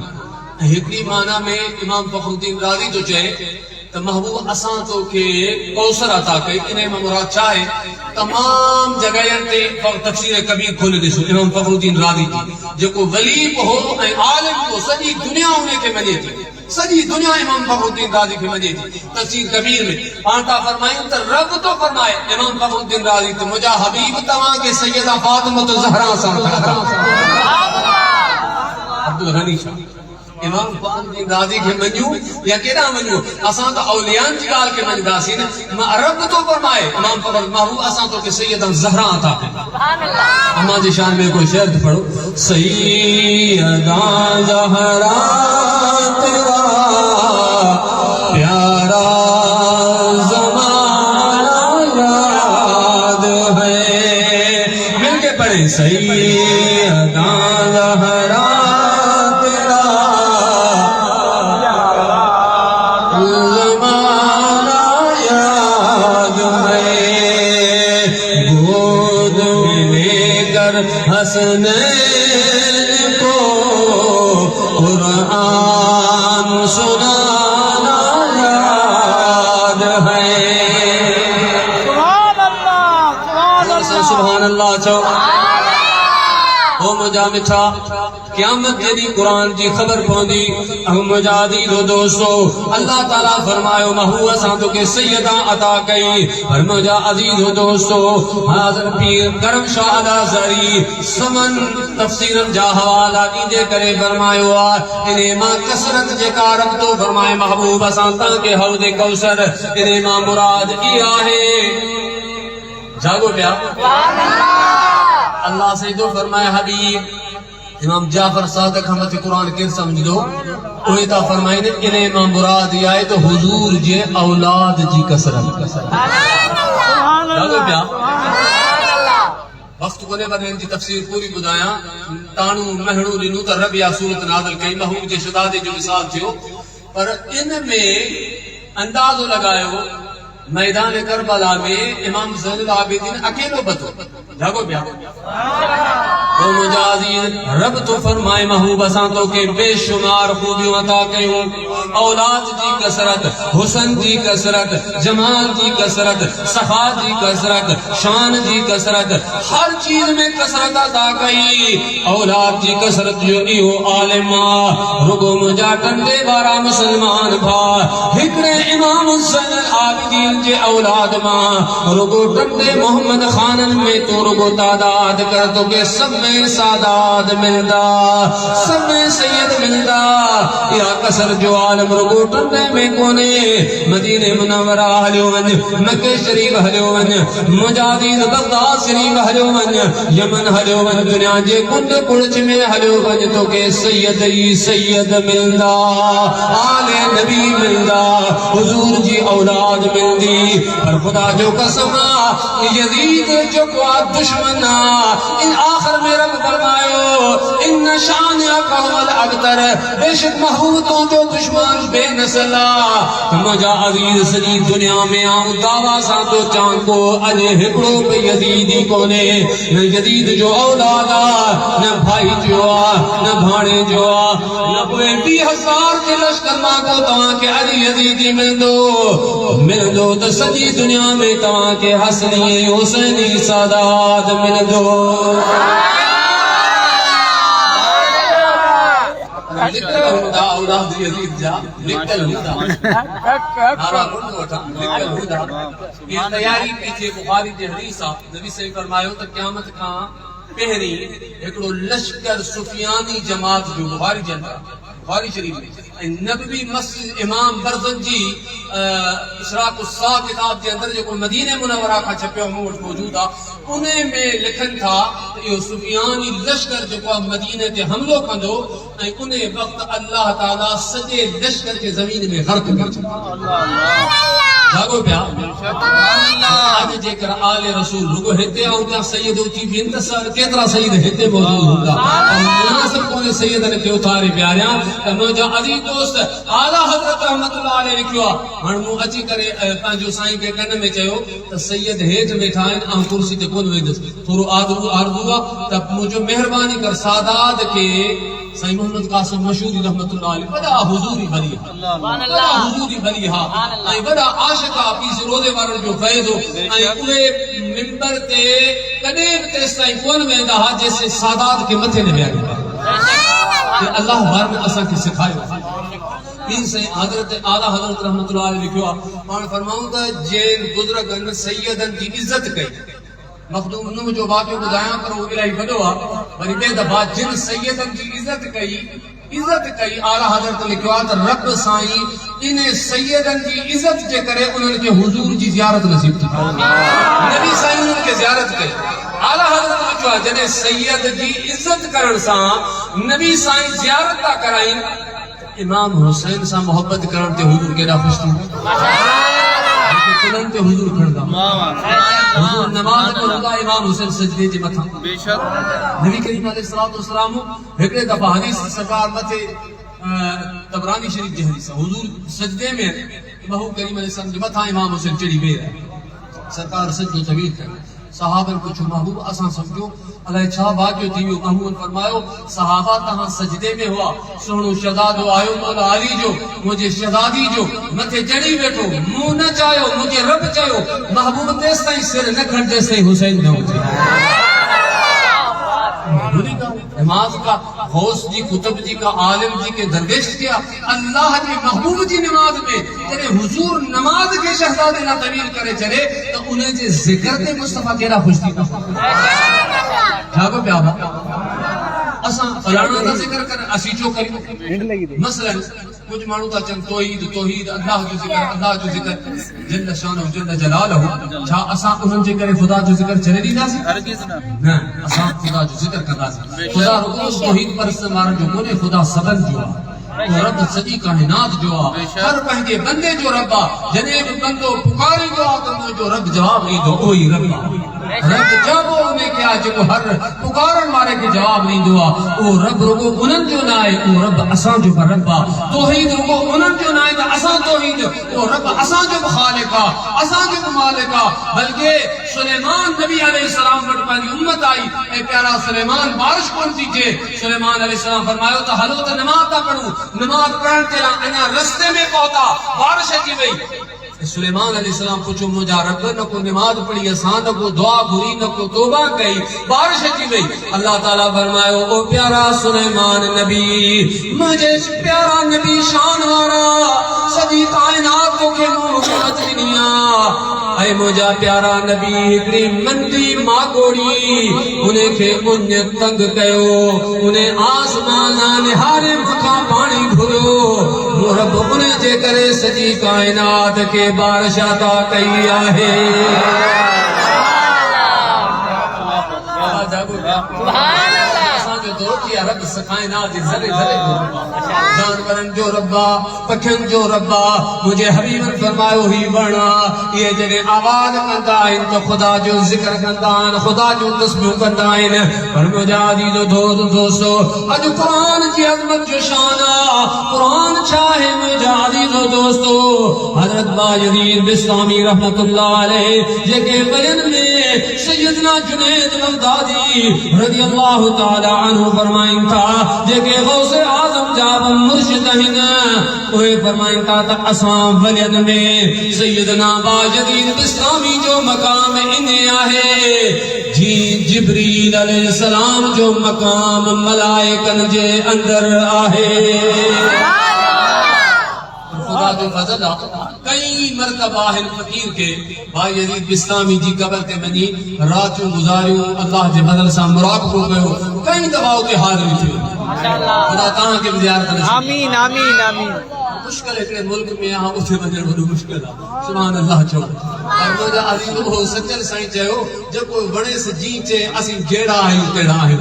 ہکڑی معنی میں امام فخر الدین رازی جو چاہے تو محبوب اساں تو کے کوثر عطا کئی انہیں مراد چاہے تمام جگہیں تے تفسیر کبیر کھولے دیسو امام فخر الدین رازی جو کو ولی ہو عالم کو سجی دنیا ہونے کے منے تھے سجی دنیا امام فخر الدین رازی کے مجھے تھی تفسیر کبیر میں پانٹا فرمائیں تو رب تو فرمائے امام فخر الدین رازی تو مجھا حبیب تمام کے سیدہ فاطمہ تو زہرا سان عبدالغنی شاہ امام فخر الدین رازی کے منجو یا کیڑا منجو اساں تو اولیان کی گال کے منجدا سی رب تو فرمائے امام فخر محبوب اساں تو کہ سیدہ زہرا عطا سبحان اللہ اما جی شان میں کوئی شعر پڑھو سیدہ زہرا تیرا پیارا زمانہ یاد ہے مل کے پڑھیں سیدہ زہرا تیرا زمانہ یاد ہے گود میں لے کر حسنین کو قرآن سنانا یاد ہے سبحان اللہ چو او مجا مٹھا قیامت جدی قرآن جی خبر پوندی اہم مجادی دو دوستو اللہ تعالیٰ فرمائے محبوب اساں تو کہ سیدہ عطا کئی فرمجا عزیز و دوستو حاضر پیر کرم شاہ الازہری سمن تفسیر جا حوالہ دیجے کرے فرمائے انہیں ماں کثرت جکا رب تو فرمائے محبوب اساں تاں کے حوض کوثر انہیں ماں مراد ای آہے جاگو پیا اللہ سے جو فرمائے حبیب امام جعفر صادق حمد قرآن کے سمجھ دو کوئی تا فرمائے نے انہیں امام مراد آئے تو حضور جے اولاد جی کسرت جاگو پیا وقت کو نے بنے ان کی تفسیر پوری بدایا تانو مہنو لنو تا رب یا صورت نازل کئی محبوب جے شدادے جو مثال تھیو پر ان میں اندازو لگائے میدان کربلا میں امام زین العابدین اکیلو بتو جاگو بیا تو مجازین رب تو فرمائے محبوب اساں تو کہ بے شمار خوبیوں عطا کیوں اولاد دی کثرت حسن دی کثرت جمال دی کثرت صفا دی کثرت شان دی کثرت ہر چیز میں کثرت عطا کی اولاد دی کثرت جو ایو عالمہ رگو مجا ٹنڈے بارا مسلمان بھا ہکڑے امام زین العابدین جے اولاد ماں رگو ٹنڈے محمد خانن میں تو رگو تعداد کر تو کہ سب میں سادات ملدا سب میں سید ملدا یا کسر جو عالم رگو ٹنڈے میں کونے مدینہ منورہ ہلیو ون مکہ شریف ہلیو ون مجادید بغداد شریف ہلیو ون یمن ہلیو ون دنیا جے کنڈ کڑچ میں ہلیو ون تو کہ سید ملدا آل نبی ملدا حضور جی اولاد ملدی پر خدا جو قسمہ یزید جو کو دشمنا ان آخر میں رب فرمائیو ان شانئک هو الابتر بے شک محبوبوں جو دشمن بے نسلا مجا عزیز سری دنیا میں آؤں دعویٰ سا تو چاند کو اجے ہکڑوں پہ یزیدی کو نے نہ یزید جو اولادا نہ بھائی جو نہ بھاڑے جو نہ کوئی 20,000 کے لشکر ماں کو تمہاں کے علی یزیدی مل دو تو سجی دنیا میں تمہاں کے حسنی حسینی سادات مل دو لکھل ہدا اولاد یزید جا لکھل ہدا نارا کنڈ وٹھا لکھل ہدا یہ تیاری پیچھے بخاری جے حدیثہ نبی سے فرمایو تو قیامت کھاں پہری ایکڑو لشکر سفیانی جماعت جو بخاری جنرا بخاری شریف میں نبوی مسجد امام برزنجی اشراق الساعہ کتاب کے اندر جو کو مدینہ منورہ کا چھپے موجود تھا انہیں میں لکھن تھا یہ سفیانی لشکر جو کو مدینہ کے حملوں کندو انہیں وقت اللہ تعالیٰ سجے لشکر کے زمین میں غرق کر چکا جاگو پیا آج جے کر آل رسول رگو ہتے آؤں سید ہوتی بھی انتصار کترا سید ہتے موجود ہوگا مناسب کونے سید نے کیوں تارے پیاریاں نوجا عزیز دوست آلہ حضرت رحمت اللہ علیہ لکھوا ہنمو اچھی کرے پانچو سائیں کے کہنے میں چاہو تو سید ہیٹ میں کھائیں آن کرسی تے کون ویدس تھورو آردوگا تب مجھو مہربانی کر سادات کے سائیں محمد قاسم مشہوری رحمت اللہ علیہ بڑا حضوری بلیہ بڑا حضوری بلیہ آئی بڑا عاشقہ پیس روزے وارن جو فیض ہو آئی اوے ممبر تے قدیب تے سائیں کون ویدہ جیسے سادات کے متھے نے بیانی کہ اللہ بار میں اسا کی سکھائے ان سے حضرت اعلیٰ حضرت رحمت اللہ علیہ لکھوا اور فرماؤں گا جین بزرگن سیدن کی عزت کئی مخدوم نو جو واقعہ بدایاں پر وہ الہی بدوا بری بے دفعہ جن سیدن کی عزت کئی اعلیٰ حضرت لکھوا تو رب سائیں انہیں سیدن کی عزت جے کرے انہوں نے حضور جی زیارت نصیب تھی نبی سائیں انہوں نے زیارت کئی اعلیٰ حضرت لکھوا جنہیں سید جی عزت کرن سا نبی سائیں زیارت تا کرائیں امام حسین سا محبت کرن تے حضور کے دا خوش تھی کلن تے حضور کھڑ دا حضور نماز کرن دا امام حسین سجدے جی متھا نبی کریم علیہ السلام ہکڑے دفعہ حدیث سرکار متھے تبرانی شریف جی حدیث حضور سجدے میں بہو کریم علیہ السلام جی متھا امام حسین چڑی بے رہا سرکار سجدو طویل کر صحابہ کچھ محبوب اساں سمجھو علیہ چھا واقعہ تھی محبوب فرمایو صحابہ تہاں سجدے میں ہوا سونو شہزادو آیو مولا علی جو مجھے شہزادی جو متھے جڑی بیٹھو منہ نہ چاہو مجھے رب چاہو محبوب تیس تائیں سر نہ کھڑ جیسے حسین نہ ہوتے نماز کا غوث جی کتب جی کا عالم جی کے درویش کیا اللہ جی محبوب جی نماز میں تیرے حضور نماز کے شہزادے نہ طویل کرے چلے تو انہیں جی ذکر تے مصطفیٰ کیرا خوش تھی جاگو پیابا اساں فلانا دا ذکر کر اسی چو کری مثلا کچھ مانو تا چن توحید اللہ جو ذکر جل شان و جل جلالہ چھا اساں انہن جے کرے خدا جو ذکر چلے ڈیندا سی ہرگز نہ نہ اساں خدا جو ذکر کردا سی خدا رکو توحید پر استعمال جو کونے خدا سبن جو رب سجی کائنات جو ہر پہنجے بندے جو ربا جنے بندو پکاری جو جو رب جواب نہیں دو وہی رب رب جب انہیں کیا جو ہر پکارن مارے کے جواب نہیں دعا وہ رب رگو انن جو نہ آئے وہ رب اساں جو ربا توحید رگو انن جو نہ آئے تو اساں توحید وہ رب اساں جو خالقا اساں جو مالکا بلکہ سلیمان نبی علیہ السلام پر پانی امت آئی اے پیارا سلیمان بارش کون تھی کہ سلیمان علیہ السلام فرمایا تو حلو تو نماز تا پڑھوں نماز پڑھن تیرا انہا رستے میں پہتا بارش ہے کی بھئی سلیمان علیہ السلام پوچھو مجھا رب نہ کو نماز پڑھی آسان نہ کو دعا بری نہ کو توبہ کہی بارش کی گئی اللہ تعالیٰ فرمائے او پیارا سلیمان نبی مجھے پیارا نبی شان وارا سجی کائنات کو کے موجود دنیا اے مجھا پیارا نبی ہکڑی مندی ماں کوڑی انہیں کے انہیں تنگ کہو انہیں آسمان نہارے مکھا پانی بھرو رب انہیں جے کرے سجی کائنات کے بارش عطا کئی آہے سبحان اللہ جو دو کیا رب سکائنات ذرے ذرے جانورن جو ربا پکھن جو ربا مجھے حبیبن فرمائے وہی بڑھنا یہ جگہ آواز کندائن تو خدا جو ذکر کندائن خدا جو تسبیح کندائن پر مجھے عزیز و دوستو اج قرآن کی عظمت جو شانہ قرآن چاہے مجھے عزیز و دوستو حضرت باجدیر بستامی رحمت اللہ علیہ جگہ بیان میں سیدنا جنید بغدادی رضی اللہ تعالی عنہ فرمائیں تھا جگہ غوث اعظم جاب مرشد ہنا وہ فرمائیں تھا تا اسام ولید میں سیدنا باجدید بستامی جو مقام انہیں آہے جی جبریل علیہ السلام جو مقام ملائکن جے اندر آہے خدا جو فضل کئی مرتبہ ہن فقیر کے بھائی یزید بستامی جی قبر تے منی راتوں گزاریوں اللہ جے فضل سا مراقب ہو گئے کئی دفعہ کے حاضر تھے خدا تاں کے زیارت نصیب آمین آمین آمین مشکل ہے کہ ملک میں یہاں اتنے بجے بڑو مشکل ہے سبحان اللہ چھو اور مجھے عزیز ہو سچل سائیں چاہو جب کوئی بڑے سے جی چے اسی گیڑا ہے تیڑا ہے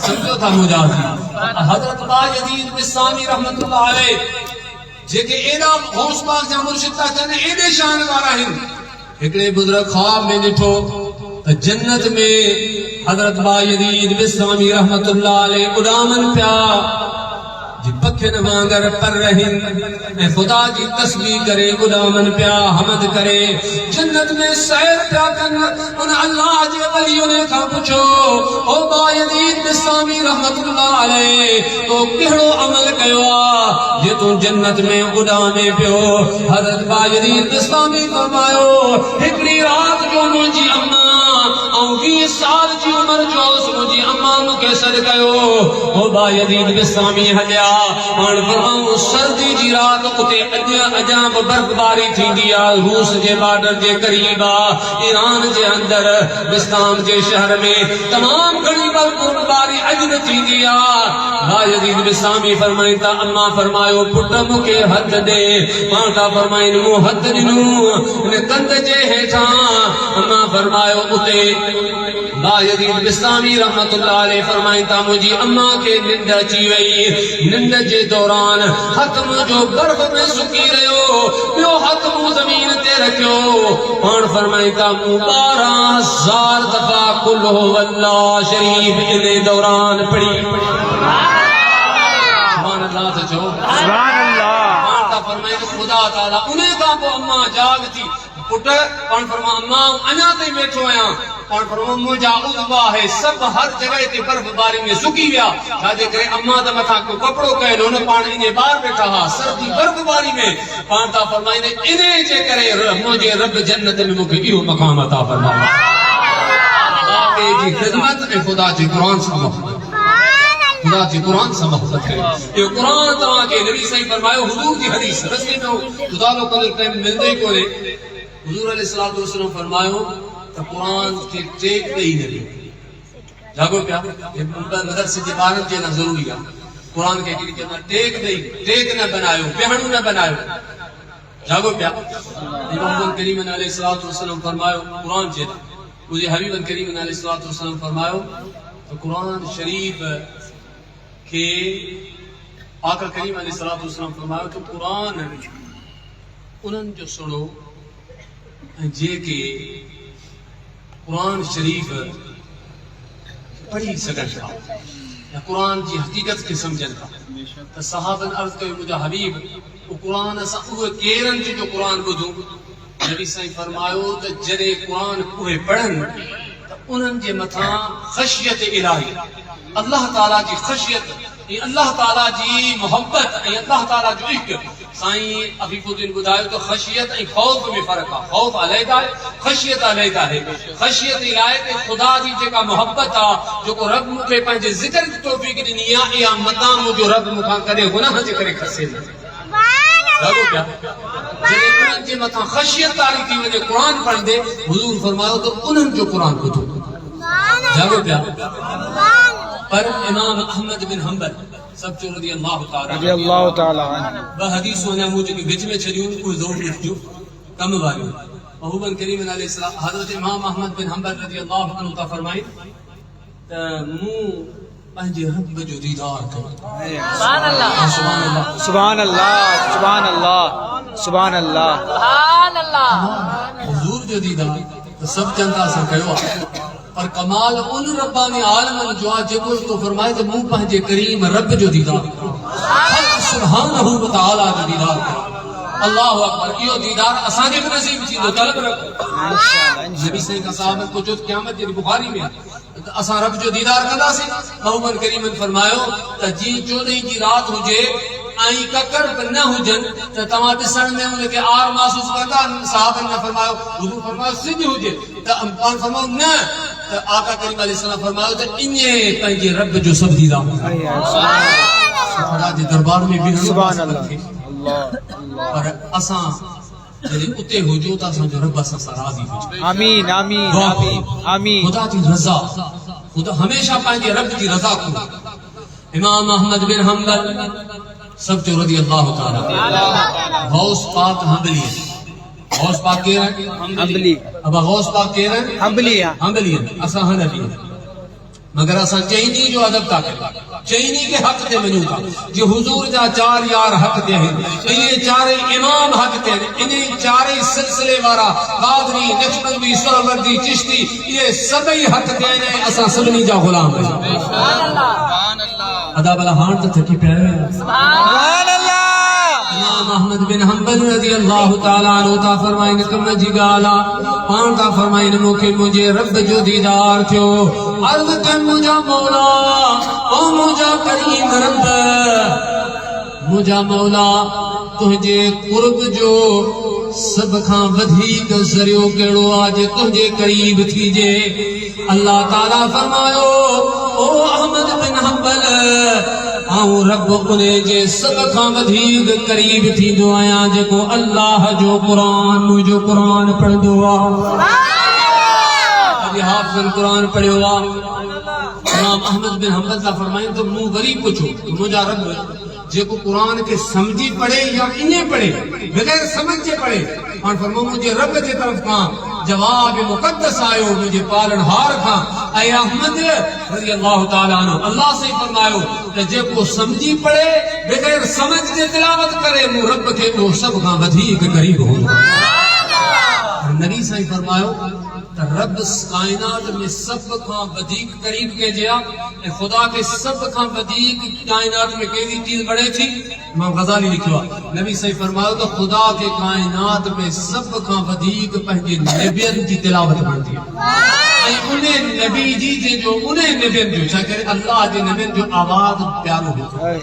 سمجھو تھا مجھے حضرت باجدید بستامی رحمت اللہ علیہ جے کہ اینا غوث پاک جا مرشد تا چنے اینے شان وارا ہیں ایکڑے بزرگ خواب میں نٹھو جنت میں حضرت باجدید بستامی رحمت اللہ علیہ اڑامن پیا جی پکھن وانگر پر رہن اے خدا جی تسبیح کرے غلامن پیا حمد کرے جنت میں سیر پیا کن ان اللہ جی ولیوں نے کہا پوچھو او باجدید بستامی رحمت اللہ علیہ تو کہڑو عمل کیوا جی تو جنت میں غلامے پیو حضرت باجدید بستامی فرمایو ہکڑی رات جو مجھے اماں اور 20 سال جی عمر جو اس مجھے اماں نو کیسر کہو او باجدید بستامی ہلیا اور فرماؤں سردی جی رات کتے اجام برف باری تھی دیا روس جے بارڈر جے قریبا ایران جے اندر بستام جے شہر میں تمام گھڑی برف باری اجن تھی دیا باجدید بستامی فرمائیں تا اماں فرمایو پٹا مکے حد دے ماتا فرمائیں مو حد دنو کند جے ہیٹھا اماں فرمایو اتے باجدید بستامی رحمت اللہ علیہ فرمائیں تا مجھے اماں کے نند اچی وئی نند جے دوران ختم جو برف میں سکی رہو بیو ختم زمین تے رکھو اور فرمائیں تا مو 12,000 دفعہ کل ہو اللہ شریف انہیں دوران پڑی سبحان اللہ سے چھو سبحان اللہ مانتا فرمائیں کہ خدا تعالیٰ انہیں کہا وہ اماں جاگ تھی پٹا اور فرما اماں انہا تے بیٹھو آیا اور فرما مجھا عضوہ ہے سب ہر جگہ تے برف باری میں سکی گیا جاجے کرے اماں دا متھا کو کپڑو کہے لونے پانی انہیں بار بیٹھا ہا سردی برف باری میں پانتا فرمائیں انہیں جے کرے مجھے رب جنت میں مکہ ایو مقام عطا فرمائیں باقی جی خدمت میں خدا جی قرآن سے محبت خدا جی قرآن سے محبت ہے یہ قرآن تمہاں کے نبی صحیح فرمائے حضور کی حدیث رسلی میں خدا لو قدر ٹائم ملتے ہی کو لے حضور علیہ السلام فرمائے تو قرآن کے ٹیک دے ہی نبی جاگو پیا مدد سے جبارت جینا ضروری ہے قرآن کے کہتے ہیں ٹیک نہ بنایو بہنو نہ بنایو جاگو پیا امام کریم علیہ الصلوۃ والسلام فرمایو قرآن جے مجھے حبیب کریم علیہ الصلوۃ والسلام فرمایو تو قرآن شریف کے آقا کریم علیہ الصلوۃ والسلام فرمایو تو قرآن انہن جو سنو جے کہ قرآن شریف پڑھی سکن تھا یا قرآن کی حقیقت کے سمجھن تھا تو صحابن عرض کرے مجھے حبیب وہ قرآن اسا اوہ کیرن جو قرآن بدوں نبی صلی فرمایو تو جدے قرآن اوہ پڑھن تو انہن جے متھاں خشیت الہی اللہ تعالیٰ جی خشیت اللہ تعالیٰ جی محبت اللہ تعالیٰ جو عشق سائیں عفیف الدین بدایو تو خشیت خوف میں فرق ہے خوف علیحدہ ہے خشیت علیحدہ ہے خشیت الہی خدا جی جکا محبت ہے جو کو رب مکے پنجے ذکر کی توفیق دنیا یا مقام جو رب مکان کرے گناہ جے کرے کھسے نہ لگو کیا جنہیں قرآن جے مطلب خشیت تاری تھی وجہ قرآن پڑھ دے حضور فرماؤ تو انہوں جو قرآن کو دو جاگو کیا پر امام احمد بن حنبل سب جو رضی اللہ تعالیٰ عنہ وہ حدیث ہونے مجھے بچ میں چھڑیوں کوئی ضرور جو کم والی محبوباً کریم علیہ السلام حضرت امام احمد بن حنبل رضی اللہ عنہ کا فرمائی منہ پہنجے رب جو دیدار کرے سبحان اللہ سبحان اللہ سبحان اللہ سبحان اللہ سبحان اللہ حضور جو دیدار تو سب جنتا سے کہو اور کمال ان ربانی عالم جو آج کو تو فرمائے تو منہ پہنجے کریم رب جو دیدار کرے سبحانہ و تعالی جو دیدار کرے اللہ اکبر یہ دیدار اسانے کو نصیب تھی تو طلب رکھو نبی صلی اللہ علیہ وسلم کو جو قیامت دی بخاری میں اساں رب جو دیدار کردا سی محمد کریم فرمایا تے جی 14 کی رات ہوجے آئی ککر نہ ہوجن تے تما دسن میں ان کے آر محسوس کردا صحابہ نے فرمایا حضور فرمایا سیدھی ہوجے تے امپان فرمایا نہ تے آقا کریم علیہ السلام فرمایا تے انہیں پنجے رب جو سب دیدار خدا دے دربار میں بھی سبحان اللہ پر اساں جڑے اتے ہو جو تا اساں جو رب اساں راضی ہو جائے آمین آمین آمین آمین خدا کی رضا خدا ہمیشہ پانجے رب کی رضا کو امام احمد بن حنبل سب جو رضی اللہ تعالی غوث پاک حنبلی غوث پاک کہہ رہے ہیں حنبلی اب غوث پاک کہہ رہے ہیں حنبلی حنبلی اساں حنبلی مگر اساں چینی جو ادب تا کرے چینی کے حق تے منو کا جو حضور جا 4 یار حق تے ہیں یہ 4 امام حق تے ہیں انہیں 4 سلسلے وارا قادری نقشبندی سہروردی چشتی یہ سبھی حق تے ہیں اساں سبنی جا غلام ہیں سبحان اللہ ادا بلا ہاں تو تھکی پیارے سبحان اللہ امام احمد بن حنبل رضی اللہ تعالیٰ عنہ تا فرمائن کم جی گالا پان تا فرمائن موکے مجھے رب جو دیدار تھو عرض کر مجھا مولا او مجھا کریم رب مجھا مولا تجھے قرب جو سب کھاں ودھیک ذریعو کیڑو آج تجھے قریب تھی جے اللہ تعالیٰ فرمایو او احمد بن حنبل آؤں رب انہیں جے سب کھاں ودھیک قریب تھی دعایاں جے کو اللہ جو قرآن مجھو قرآن پڑھ دعا ابھی حافظ قرآن پڑھے ہوا امام احمد بن حنبل کا فرمائیں تو منہ بری پوچھو مجھا رب جے کو قرآن کے سمجھی پڑھے یا انہیں پڑھے بغیر سمجھے پڑھے اور فرمو مجھے رب کے طرف کہاں جواب مقدس آئیو مجھے پالن ہار کھاں اے احمد رضی اللہ تعالیٰ عنہ اللہ سے فرمایو کہ جے کو سمجھی پڑھے بغیر سمجھ دے تلاوت کرے مو رب کے وہ سب کھاں ودھیک قریب ہو نبی صحیح فرمایو رب کائنات میں سب کھاں ودیک قریب کے جیا خدا کے سب کھاں ودیک کائنات میں کیسی چیز بڑے تھی امام غزالی لکھوا نبی صحیح فرمایا تو خدا کے کائنات میں سب کھاں ودیک پہنجے نبیان کی تلاوت بڑھتی ہے انہیں نبی جی جے جو انہیں نبیان جو چاہے اللہ جے نبیان جو آواز پیارو ہوتا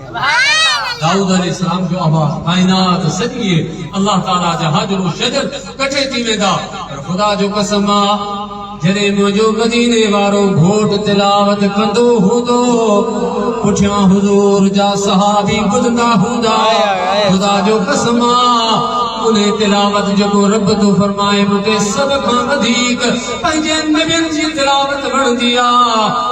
داؤد علیہ السلام جو آواز کائنات سجیے اللہ تعالیٰ جا حجر و شجر کٹھے تھی میں دا خدا جو قسمہ جرے مجھو مدینے وارو گھوٹ تلاوت کندو ہو دو پٹھیاں حضور جا صحابی بدنا ہوں دا خدا جو قسمہ انہیں تلاوت جو رب تو فرمائے مجھے سب کا ودیک پنجے نبی جی تلاوت بن دیا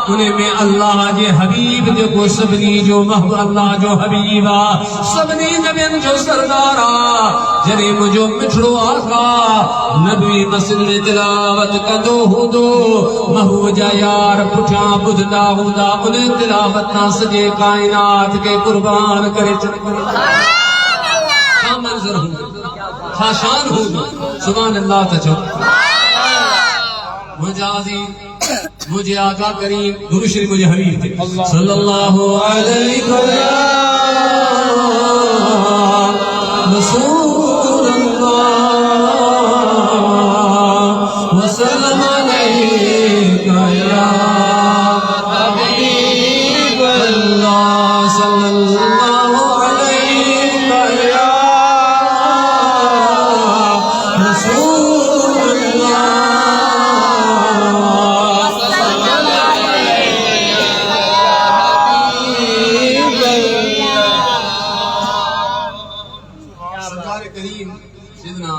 انہیں میں اللہ جے حبیب جو سبنی جو محبوب اللہ جو حبیبا سبنی نبی جو سردارا جنہیں مجھو مٹھڑو آقا نبی مسجد میں تلاوت کندو ہوں دو محبوب جا یار پٹھا بدھدا ہوں دا انہیں تلاوت نہ سجے کائنات کے قربان کرے کیا منظر ہوں خاشان ہوں سبحان اللہ تچو مجھے عظیم مجھے آقا کریم درود شریف مجھے حبیب تھے صلی اللہ علیہ رسول اللہ وسلم علیکہ یا حبیب اللہ صلی اللہ علیکہ یا رسول اللہ سرکار کریم سیدنا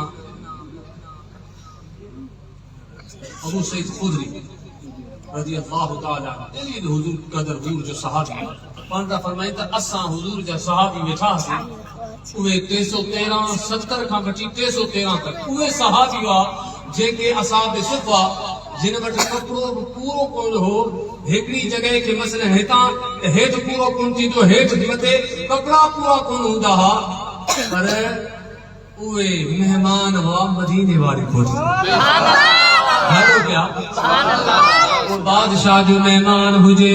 ابو سعید خدری رضی اللہ تعالی عنہ حضور قدر حضور جو صحابی پانتا فرمائیں تا اساں حضور جو صحابی بیٹھا سے اوے 313 70 کھا بچی 313 تک اوے صحابی وا جے کے اصحاب صفا جن وٹ کپڑو پورو کول ہو ہیکڑی جگہ کے مثلا ہیتا ہیٹ پورو کون تھی تو ہیٹ متے کپڑا پورا کون ہوندا ہا پر اوے مہمان ہوا مدینے والے کو کیا بادشاہ جو مہمان ہوجے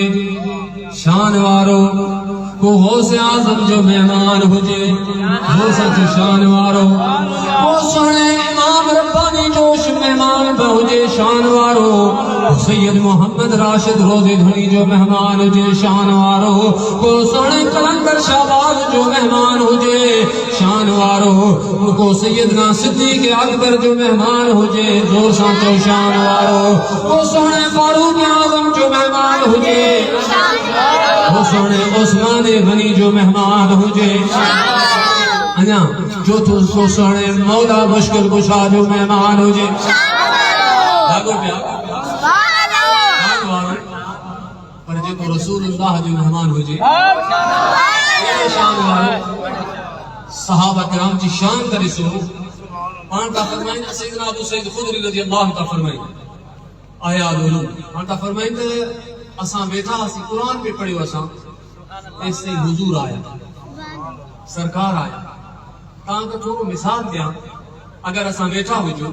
شان وارو کو غوث اعظم جو مہمان ہوجے غوث جو شان وارو کو سنے امام ربانی جوش مہمان ہوجے شان وارو سید محمد راشد روزے دھنی جو مہمان ہوجے شان وارو کو سنے کلندر شہباز جو مہمان ہوجے شان وارو کو سیدنا صدیق اکبر جو مہمان ہوجے زور سان تو شان وارو کو سنے فاروق اعظم جو مہمان ہوجے وہ سنے عثمان غنی جو مہمان ہوجے انیا جو تو سو سنے مولا مشکل کشا جو مہمان ہوجے لاگو پیا پر جو کو رسول اللہ جو مہمان ہوجے شان وارو صحابہ کرام کی شان کا رسو پانتا فرمائیں سیدنا ابو سعید خدری رضی اللہ تا فرمائیں آیا لولو پانتا فرمائیں اساں بیٹھا اسی قرآن پہ پڑھے اساں ایسے حضور آیا سرکار آیا تاں تو تھوڑو مثال دیا اگر اساں بیٹھا ہو جو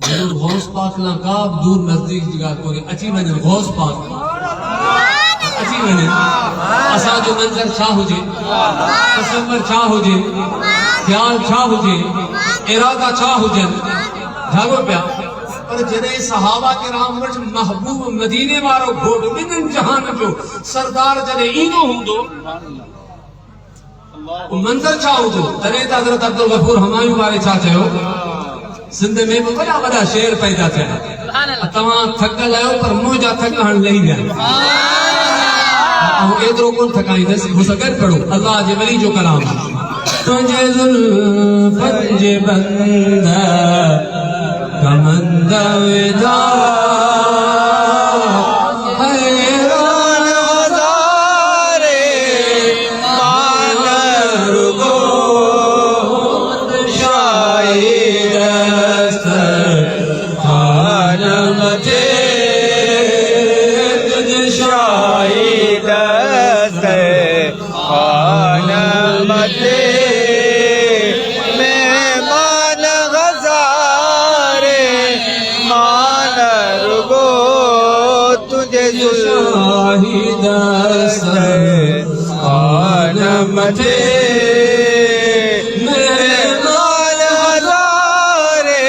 ضرور غوث پاک لنکاب دور نزدیک جگہ کوئی اچھی میں نے غوث پاک اچھی میں نے اساں جو منظر چھا ہو جے تصور چھا ہو جے خیال چھا ہو جے ارادہ چھا ہو جے جھاگو پیا پر جنہیں صحابہ کرام وٹ محبوب مدینے وارو گھوڑ بنن جہان جو سردار جنہیں اینو ہوں دو منظر چھا ہو جو تنہیں حضرت عبدالغفور ہمایوں بارے چھا چاہو سندھ میں بھی بڑا بڑا شعر پیدا تھا تمام تھکل آئو پر موجہ تھکل ہن لئی گیا ہم ادرو کون تھکائیں دس مسکر پڑھو اللہ جے ولی جو کلام تجھے ذلفت جے بندہ کمندہ ودا حیران ہزارے مانر گو شاہد خانم تھے تجھ شاہد خانم تھے شاہد خانم تھے مہمان ہزارے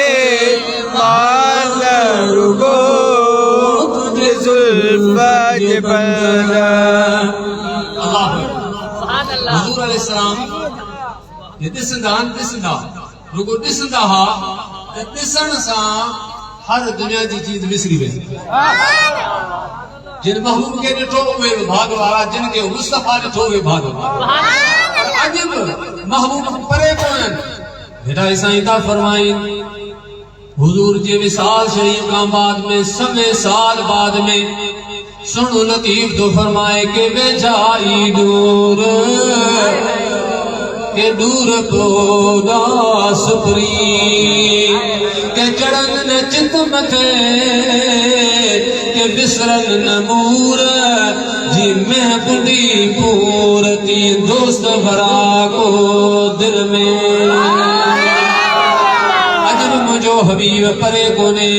مانر گو تجھے زلفت بندہ حضور علیہ السلام یہ دسندہ رگو دسندہ ہا دسن سان ہر دنیا دی چیز مصری میں جن محبوب کے ڈٹھو ہوئے بھاگ والا جن کے مصطفیٰ ڈٹھو ہوئے بھاگ والا عجب محبوب پرے کون ہدایت سائیں تا فرمائیں حضور جی وصال شریف کا بعد میں سمے سال بعد میں سنو لطیف تو فرمائے کہ بے جائی دور کہ دور پودا سپری کہ چڑھن نے چت مکھے کہ بسرن نمور جی میں بڑی پورتی دوست بھرا کو دل میں جو حبیب پرے کونے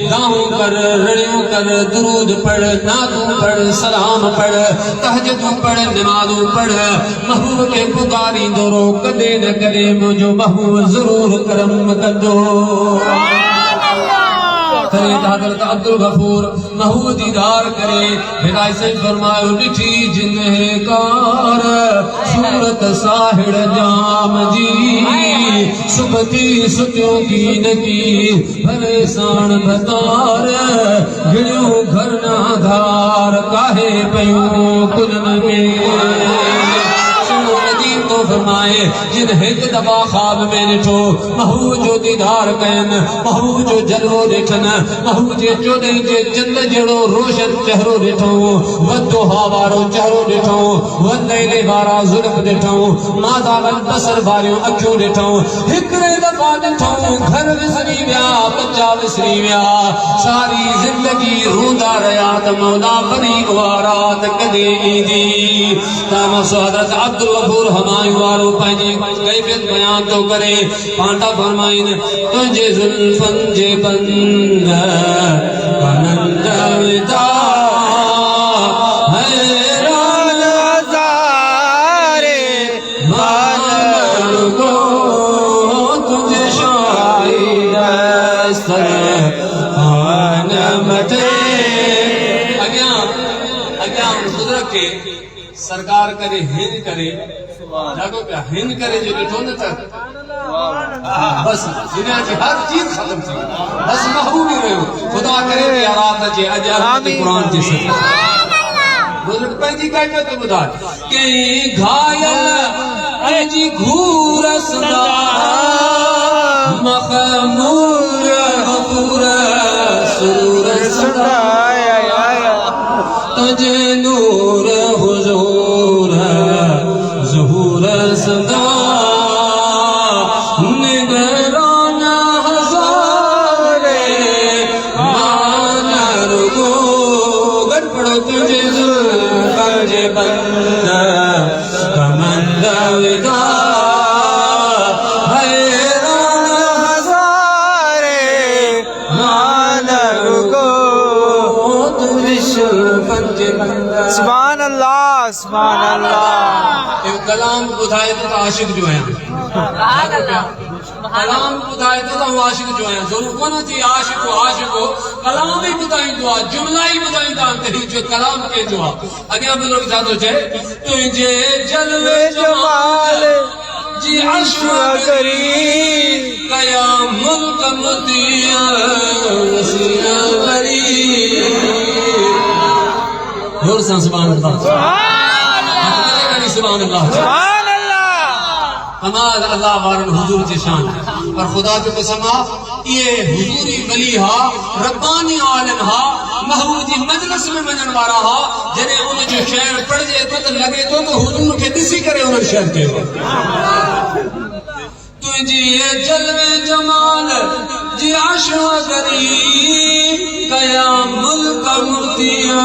گاؤں کر رڑیوں کر درود پڑھ نعتوں پڑھ سلام پڑھ تہجد پڑھ نمازوں پڑھ محبوب کے پکاری دورو کدے نہ کرے مجھو محبوب ضرور کرم کدو کرے حضرت عبدالغفور محبوب دیدار کرے ہدایت سے فرمائے ڈٹھی جن ہے کار صورت ساحڑ جام جی سبتی ستیوں کی نکی پریسان بھتار گھڑیوں گھر نہ دھار کاہے پیوں کلن میں تو فرمائے جن ایک دفعہ خواب میں نٹھو محبوب جو دیدار کہن محبوب جو جلو ڈٹھن محبوب جے چودھری جے چند جڑو روشن چہرو ڈٹھو ودو ہاوارو چہرو ڈٹھو ودیلے بارا ظلف ڈٹھو مادا بسر باریوں اکھیوں ڈٹھو ہکرے دفعہ ڈٹھو گھر وسری ویا بچہ وسری ویا ساری زندگی روندا رہیا تو مولا بنی گوارات کدے ایندی تام حضرت عبدالغفور ہمائیں وارو پہنجی کیفیت بیان تو کرے پانٹا فرمائن تجھے زلفن جے بند پنند ودا حیران ہزارے مانر کو تجھے شاہد سر آن مٹے اگیاں بزرگ کے سرکار کرے ہن کرے جاگو پہ ہن کرے جو ڈٹھو نہ تک بس دنیا کی ہر چیز ختم تھی بس محبوب ہی رہے ہو خدا کرے کہ رات اچھے اجازت قرآن جی سکتے بزرگ پہنجی کہتے تو بدا کہ گھائل اجی گھور صدا مخمور غفور سرور صدا تجھے نور حضور ظہور صدا نگران ہزارے مانر کو گر پڑھو تجھے زلفن بند کمند ودا حیران ہزارے مانر کو تجھے زلفن بند سبحان اللہ سبحان اللہ ایک کلام بدھائے تو عاشق جو ہیں کلام بدھائے تو عاشق جو ہیں ضرور کو نہ تھی عاشق ہو کلام ہی بدھائیں دعا جملہ ہی بدھائیں دانتے ہی جو کلام کے دعا اگیا بزرگ ساتھ ہو جائے تجھے جلوے جمال جی عشوہ کری کیا ملک مدیہ وسیلہ بری اور سبحان اللہ سبحان اللہ سبحان اللہ کمال اللہ وارن حضور کی شان اور خدا کی قسم یہ حضوری ولی ہا ربانی عالم ہا محبوب جی مجلس میں منن وارا ہا جنہیں انہیں جو شعر پڑھ جائے تو لگے تو حضور کے دسی کرے انہیں شعر کے تجھے یہ جلوے جمال جی عشوہ کری کیا ملک مفتیہ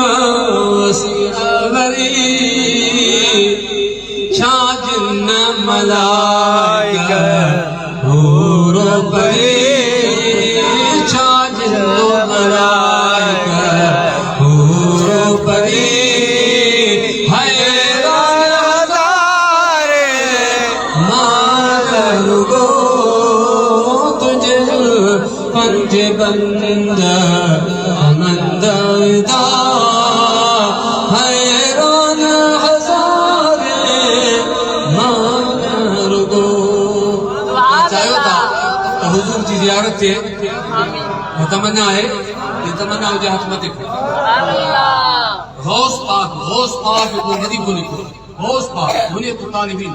وسیلہ بری چھا جن ملائکہ حور و پری چھا جن ملائکہ حور و پری حیران ہزارے مانر کو تجھے پنج بند آنند ودا حیران ہزارے مانر کو چاہیے ہوتا تو حضور کی زیارت تھے یہ تمنا ہے یہ تمنا ہو جائے ہاتھ میں دیکھو غوث پاک ابن ندی کو لکھو غوث پاک دنیا کو طالبین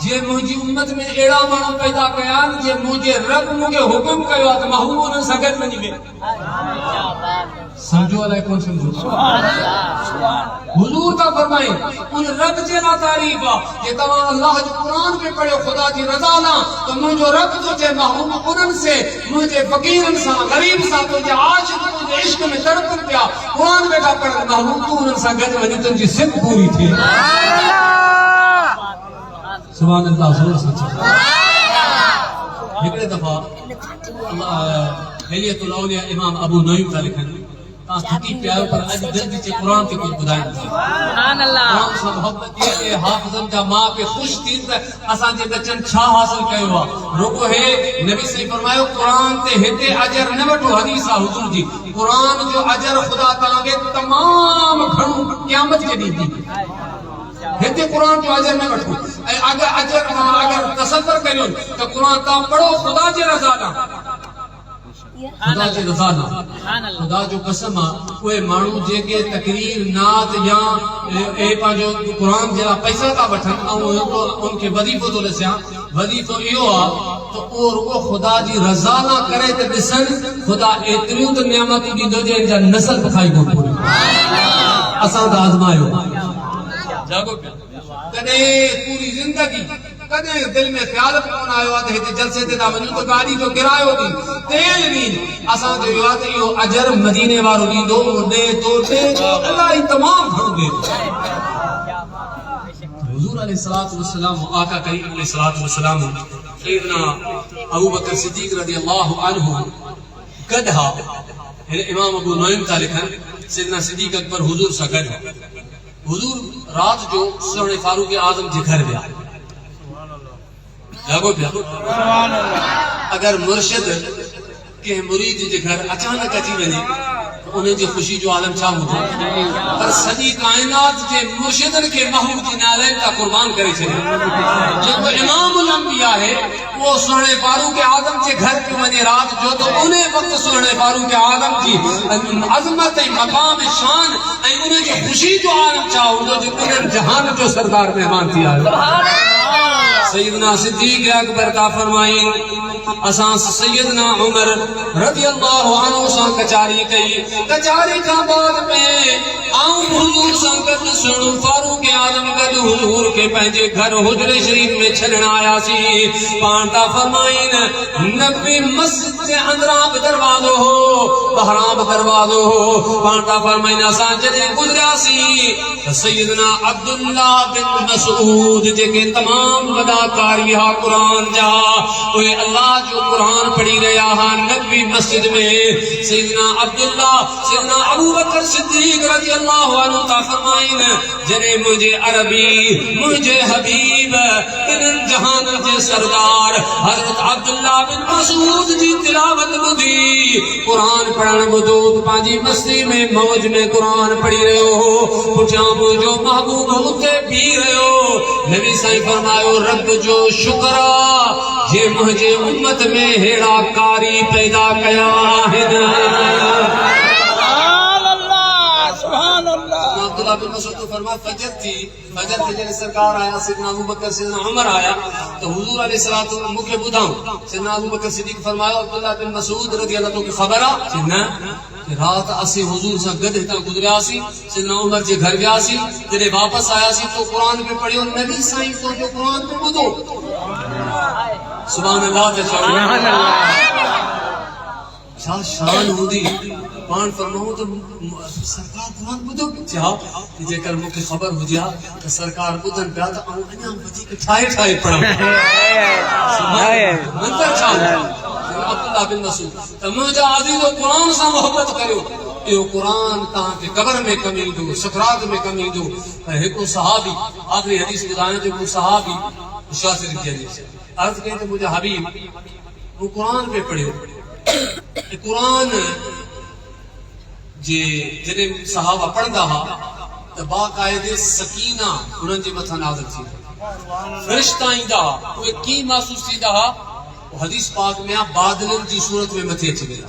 جے مجھے امت میں ایڑا مانو پیدا کیان جے مجھے رب مجھے حکم کیو تو محبوب ان سگت منی میں سمجھو علیکم سمجھو حضور تا فرمائیں ان رب جینا تعریف کہ تمام اللہ جو قرآن پہ پڑھو خدا جی رضا نہ تو مجھے رب تو جے محبوب انن سے مجھے فقیر انسان غریب سا تو جے عاشق تو جے عشق میں تڑپن پیا قرآن پہ کا پڑھ محبوب تو انن سا گد منی تو جی صدق پوری تھی سبحان اللہ زور سے ہکڑے دفعہ حلیت الاولیاء امام ابو نعیم تا لکھن تاں تھکی پیارو پر اج جلدی چے قرآن کے کچھ بدائیں سبحان اللہ قرآن سے محبت یہ کہ حافظم جا ماں پہ خوش تھی اساں جے بچن چھا حاصل کیو ہوا روکو ہے نبی صلی فرمایا قرآن تے ہتے اجر نہ وٹو حدیث حضور جی قرآن جو اجر خدا تعالی کے تمام گھروں قیامت کے دی ہتے قرآن جو اجر نہ وٹو اگر اجر اگر تصور کریو تو قرآن تا پڑھو خدا جی رضا نہ خدا جی رضا نہ خدا جو قسم کوئی مانو جے کے تقریر نعت یا اے پاجو قرآن جڑا پیسہ کا وٹھن ان کے وظیفو تو لسیا وظیفو ایو تو اور وہ خدا جی رضا نہ کرے تے دسن خدا اتریوں تو نعمت دیندو جے جا نسل بکھائی کو پوری اساں دا آزمایو جاگو پیا کدے پوری زندگی کدے دل میں خیال کون آئے ہوا تے جلسے تے دا منو تو گاڑی جو کرایو دی تیل نہیں اساں جو یاد ایو اجر مدینے وارو دی دو دے تو دے اللہ ہی تمام گھر دے حضور علیہ الصلوۃ والسلام آقا کریم علیہ الصلوۃ والسلام سیدنا ابو بکر صدیق رضی اللہ عنہ گدھا امام ابو نعیم تا لکھن سیدنا صدیق اکبر حضور سے گدھا حضور رات جو سونے فاروق اعظم جے گھر گیا جاگو پیا اگر مرشد کے مرید جے گھر اچانک اچھی ونے انہیں جی خوشی جو عالم چھا ہوتا پر سجی کائنات جے مرشدن کے محبوب جی نالین کا قربان کرے چھے جب امام الانبیاء ہے وہ سونے فاروق اعظم جے گھر کے ونے رات جو تو انہیں وقت سونے فاروق اعظم جی عظمت مقام شان انہیں جو خوشی جو عالم چھا ہوتا جو انہیں جہان جو سردار مہمان تھی آئے سیدنا صدیق اکبر کا فرمائیں اساں سیدنا عمر رضی اللہ عنہ سے کچاری کئی کچاری کا بعد میں آؤں حضور سنگت سنو فاروق اعظم گد حضور کے پہنجے گھر حجر شریف میں چھلنا آیا سی پانتا فرمائیں نبی مسجد کے اندراب دروازو ہو بحرام دروازو ہو پانتا فرمائیں اساں جدے گزریا سی سیدنا عبداللہ بن مسعود جے کے تمام کاری ہا قرآن جا کوئی اللہ جو قرآن پڑھی رہا ہاں نبی مسجد میں سیدنا عبداللہ سیدنا ابو بکر صدیق رضی اللہ عنہ تا فرمائن جنہیں مجھے عربی مجھے حبیب ان جہان کے سردار حضرت عبداللہ بن مسعود جی تلاوت بدھی قرآن پڑھن بدود پانجی مستی میں موج میں قرآن پڑھی رہے ہو پچھام جو محبوب ہوتے بھی رہے ہو نبی صلی فرمائے رب جو شکرہ یہ مجھے امت میں ہیڑا کاری پیدا کیا ہے سبحان اللہ سبحان اللہ عبداللہ بن مسعود فرما فجر تھی فجر سے جب سرکار آیا سیدنا ابو بکر سیدنا عمر آیا تو حضور علیہ الصلوۃ والسلام مکھے بدھاؤں سیدنا ابو بکر صدیق فرمایا عبداللہ بن مسعود رضی اللہ عنہ کی خبر آ سیدنا رات اسی حضور سے گد ہتا گزریا سی سیدنا عمر جے گھر گیا سی جڑے واپس آیا سی تو قرآن پہ پڑھیو نبی سائیں تو جو قرآن پہ بدھو سبحان اللہ سبحان اللہ شان ہوندی پان فرماؤں تو سرکار قرآن بدھو چاہو کہ جے کل مکہ خبر ہو جیا کہ سرکار بدھن پیا تو آؤں انیاں بچی کے ٹھائے ٹھائے پڑھا منتر چھاؤں عبداللہ بن مسعود تو مجھے عزیز و قرآن سے محبت کرو یہ قرآن کہاں کہ قبر میں کمی دو سکرات میں کمی دو ایک صحابی آخری حدیث بتانے تو ایک صحابی شاثر کی حدیث عرض کہتے مجھے حبیب وہ قرآن پہ پڑھے قرآن جنہیں صحابہ پڑھتا ہا تو باقاعدے سکینہ انہوں نے متھا نازل تھی فرشتہ آئندہ وہ کی محسوس تھی دا حدیث پاک میں بادلن کی صورت میں متھے اچھی ویلا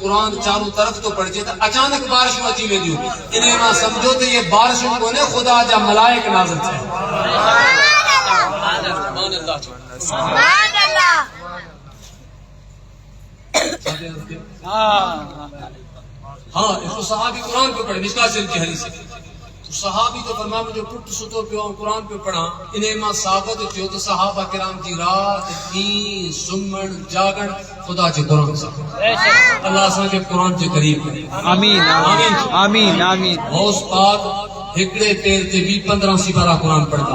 قرآن چاروں طرف تو پڑھجے تو اچانک بارشوں اچی ویندیوں انہیں ماں سمجھو تو یہ بارشوں کو نے خدا جا ملائک نازل تھے سبحان اللہ ہاں اس کو صحابی قرآن پہ پڑھے مشکات سے ان کی حدیث ہے تو صحابی تو فرما مجھے پٹ ستو پہ قرآن پہ پڑھا انہیں ماں ثابت تھیو تو صحابہ کرام کی رات دین سمن جاگن خدا چے قرآن سے اللہ اساں کے قرآن چے قریب کرے آمین آمین آمین غوث پاک ہکڑے پیر تے بھی 15 سپارہ قرآن پڑھتا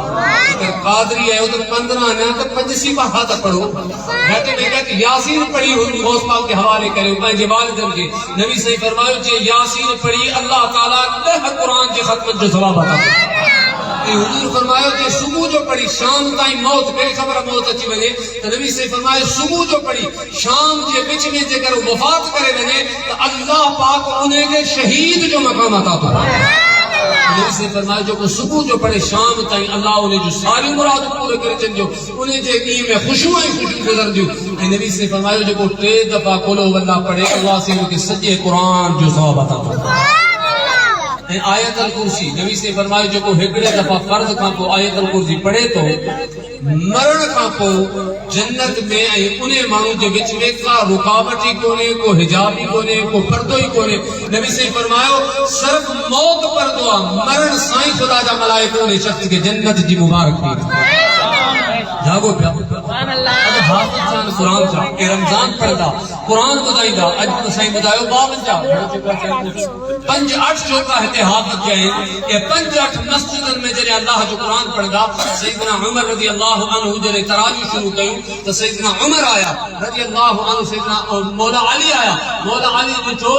اگر قادری ہے تو 15 نہ تو 5 سپارہ تا پڑھو بیٹھے بیٹھے یاسین پڑھی ہوئی غوث پاک کے حوالے کرے پنجے والدن کے نبی صحیح فرمایا جے یاسین پڑھی اللہ تعالی 10 قرآن کے ختم جو ثواب عطا کرے حضور فرمایا کہ صبح جو پڑھی شام تائیں موت بے خبر موت اچھی ونے تو نبی صحیح فرمایا صبح جو پڑھی شام کے بچ میں جے کر وفات کرے ونے تو اللہ پاک انہیں کے شہید جو مقام عطا کرے نبی سے فرمایا جو کو صبح جو پڑھے شام تائیں اللہ انہیں جو ساری مراد پورے کرے چن جو انہیں جے کی میں خوشو گزر دیو نبی سے فرمایا جو کو 3 دفعہ کولو واللہ پڑھے اللہ سے ان کے سجے قرآن جو ثواب عطا کرے آیت الکرسی نبی سے فرمایا جو کو ہکڑے دفعہ فرض کھا کو آیت الکرسی پڑھے تو مرن کھا کو جنت میں انہیں مانو جو بچ میں کا رکاوٹی کونے کو حجابی کونے کو پردوئی کونے نبی سے فرمایا صرف موت پر دعا مرن سائیں خدا جا ملائکوں نے شخص کے جنت جی مبارک کی جاگو پیا اگر حافظ جان قرآن جا کہ رمضان پڑھدا قرآن بدائی دا اج سائیں بدایو 52 5 8 چوکا ہے حافظ جائیں کہ 5 8 مسجدن میں جنہیں اللہ جو قرآن پڑھدا سیدنا عمر رضی اللہ عنہ جنہیں تراویح شروع کیوں تو سیدنا عمر آیا رضی اللہ عنہ سیدنا مولا علی آیا مولا علی نے جو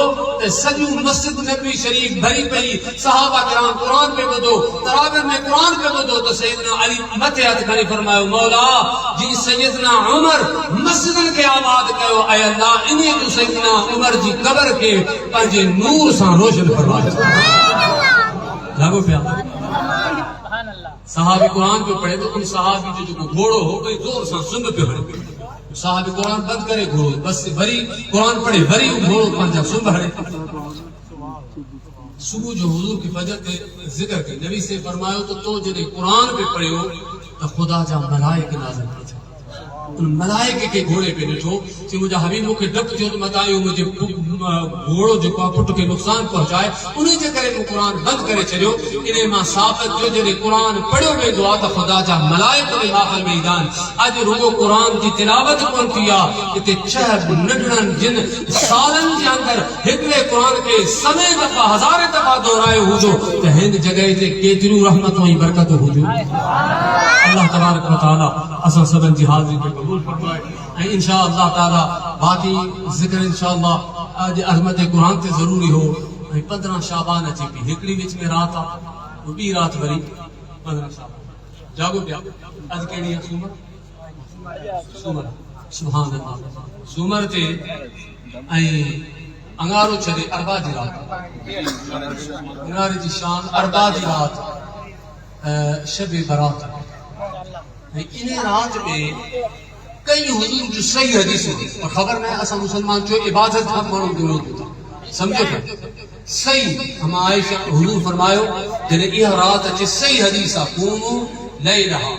سجو مسجد نبی شریف بھری پئی صحابہ کرام قرآن پہ بدو تراویح میں قرآن پہ بدو تو سیدنا علی متھے ہاتھ کھڑی فرمایا مولا جی سیدنا عمر مسجدن کے آباد کہو اے اللہ انہیں تو سیدنا عمر جی قبر کے پنجے نور سان روشن فرمایا جاگو پیا صحابی قرآن پہ پڑھے تو ان صحابی جو گھوڑو ہو گئی زور سان سنگ پہ پڑھے صحابی قرآن بند کرے گھوڑو بس بھری قرآن پڑھے بھری گھوڑو پنجا سن بھرے صبح جو حضور کی فجر کے ذکر کے نبی سے فرمایا تو جنہیں قرآن پہ پڑھے ہو تو خدا جا ملائک نازل کر جائے ان ملائکے کے گھوڑے پہ بیٹھو کہ مجھے حبیبوں کے ڈپ جو متائیو مجھے گھوڑو جو پٹ کے نقصان پہنچائے انہیں جے کرے وہ قرآن بند کرے چلیو انہیں ماں ثابت جو جنہیں قرآن پڑھو بے دعا تو خدا جا ملائک نے داخل میدان آج رگو قرآن کی تلاوت کون کیا کہ چہب نڈرن جن سالن کے اندر ہکڑے قرآن کے سمے دفعہ ہزارے دفعہ دورائے ہو جو کہ ہند جگہ تے کیترو رحمتوں ہی برکت ہو جو اللہ تبارک و تعالی اصل سبن جی حاضری پہ قبول فرمائے انشاءاللہ تعالی باقی ذکر انشاءاللہ آج عظمت قرآن تے ضروری ہو 15 شعبان اچھی پی ہکڑی وچ میں رات آ وہ بھی رات بھری 15 شعبان جاگو پیا آج کہنی ہے سومر سبحان اللہ سومر تے انگارو چھدے اربا جی رات انگارے جی شان اربا جی رات شب برات انہیں رات میں کئی حضور جو صحیح حدیث ہوتی اور خبر میں ایسا مسلمان جو عبادت حق مانو دنوت ہوتا سمجھو کیا صحیح ہم عائشہ حضور فرمایو جنہیں یہ رات اچھے صحیح حدیثہ قومو لیلہا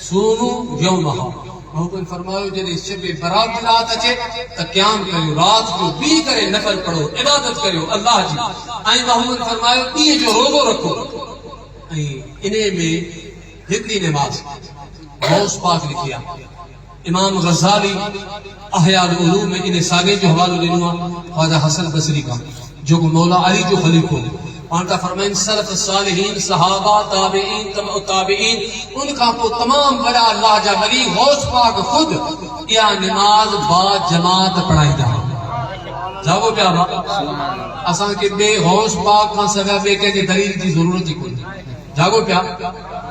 سومو یومہا حکم فرمایو جنہیں شب برات رات اچھے تو قیام کرو رات کو بھی کرے نفل پڑھو عبادت کرو اللہ جی آئیں محمد فرمایو یہ جو روزو رکھو انہیں میں ہکڑی نماز غوث پاک لکھیا امام غزالی احیاء العلوم میں انہیں ساگے جو حوالو لینوا خواجہ حسن بصری کا جو مولا علی جو خلیف ہو وہاں فرمائن سلف صالحین صحابہ تابعین تابعین ان کا کو تمام بڑا اللہ جا ولی غوث پاک خود یا نماز با جماعت پڑھائی جا جاؤ پیا با اساں کے بے غوث پاک کا سگا بے کہ دلیل کی ضرورت ہی کوئی جاگو پیا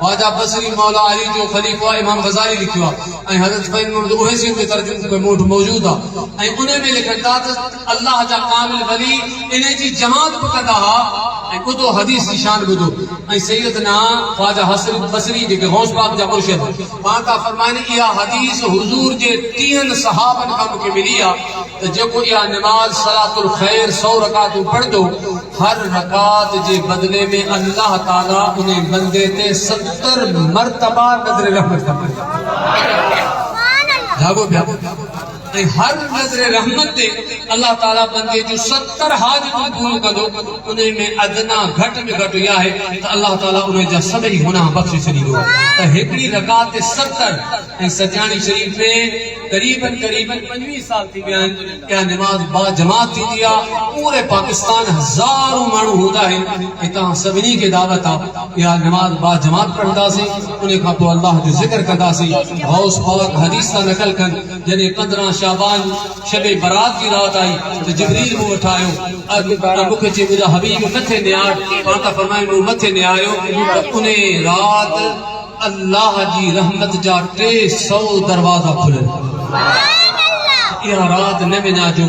خواجہ بصری مولا علی جو خلیفہ امام غزالی لکھوا اے حضرت فین مرد اوہے سی کے ترجمے کوئی موٹ موجود ہے اے انہیں میں لکھتا تھا اللہ جا کامل ولی انہیں جی جماعت پکندا ہا اے کتو حدیث کی شان بدو اے سیدنا خواجہ حسن بصری جے غوث پاک جا مرشد وہاں کا فرمانے یہ حدیث حضور جے 3 صحابہ کم کے ملیا تو جو کو یہ نماز صلاۃ الخیر 100 رکعت پڑھ دو ہر رکعت جے بدلے میں اللہ تعالی انہیں بندے تے 70 مرتبہ نظر رحمت کرتے جاگو پیا ہر نظر رحمت تے اللہ تعالیٰ بندے جو 70 حاجتوں پورو کدو انہیں میں ادنا گھٹ میں گھٹ یا ہے تو اللہ تعالیٰ انہیں جا سبھی گناہ بخش چلی گو تو ہکڑی رکعت 70 سجانی شریف میں قریباً 25 سال تھی بیان کیا نماز با جماعت تھی دیا پورے پاکستان ہزاروں مانو ہوتا ہے اتنا سبنی کے دعوت یا نماز با جماعت پڑھتا سے انہیں کہا تو اللہ جو ذکر کرتا سے غوث پاک حدیث کا نقل کر جنہیں 15 شعبان شب برات کی رات آئی تو جبریل مو اٹھائیو مکھ چی مجھا حبیب متھے نیار وہاں فرمائے مو متھے نیارو انہیں رات اللہ جی رحمت جا 300 دروازہ کھلے یہ رات نہ منا جو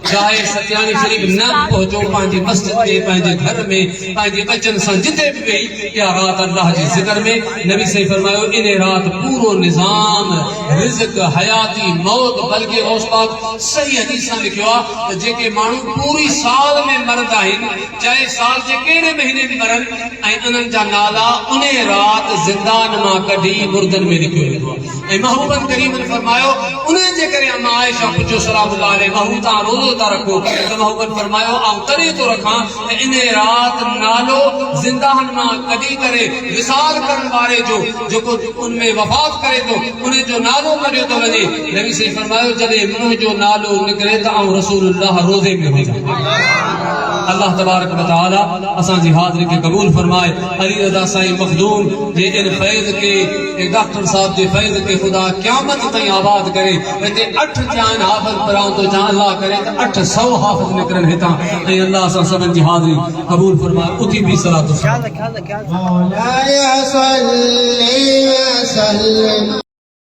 چاہے ستیانی شریف نہ پہنچو پانچی مسجد میں پانچے گھر میں پانچے بچن سن جتے بھی گئی یا رات اللہ جی ذکر میں نبی سے فرمایا انہیں رات پورو نظام رزق حیاتی موت بلکہ غوث پاک صحیح حدیث میں لکھوا جے کہ مانو پوری سال میں مرد آئین چاہے سال جے کیڑے مہینے بھی مرن انن جا نالا انہیں رات زندان ماں کڈی مردن میں لکھوا اے محبوبن کریم نے فرمایا انہیں جے کرے اما عائشہ پوچھو سلام اللہ علیہ محبوبتا روزو تا رکھو تو محبوبن فرمایا آؤ ترے تو رکھاں انہیں رات نالو زندان ماں کڈی کرے وصال کرن والے جو کو ان میں وفات کرے تو انہیں جو نالو کرے تو وجے نبی سے فرمایا جدے منہ جو نالو نکلے تو آؤ رسول اللہ روزے میں ہو جائے اللہ تبارک و تعالی اساں جی حاضر کے قبول فرمائے علی رضا سائیں مخدوم جے ان فیض کے ایک ڈاکٹر صاحب جے فیض کے خدا قیامت تائیں آباد کرے تے 8 جان حافظ پراؤں تو جان اللہ کرے تے 800 حافظ نکرن ہتا اے اللہ اساں سبن جی حاضری قبول فرمائے اتی بھی صلاۃ مولایا صلی وسلم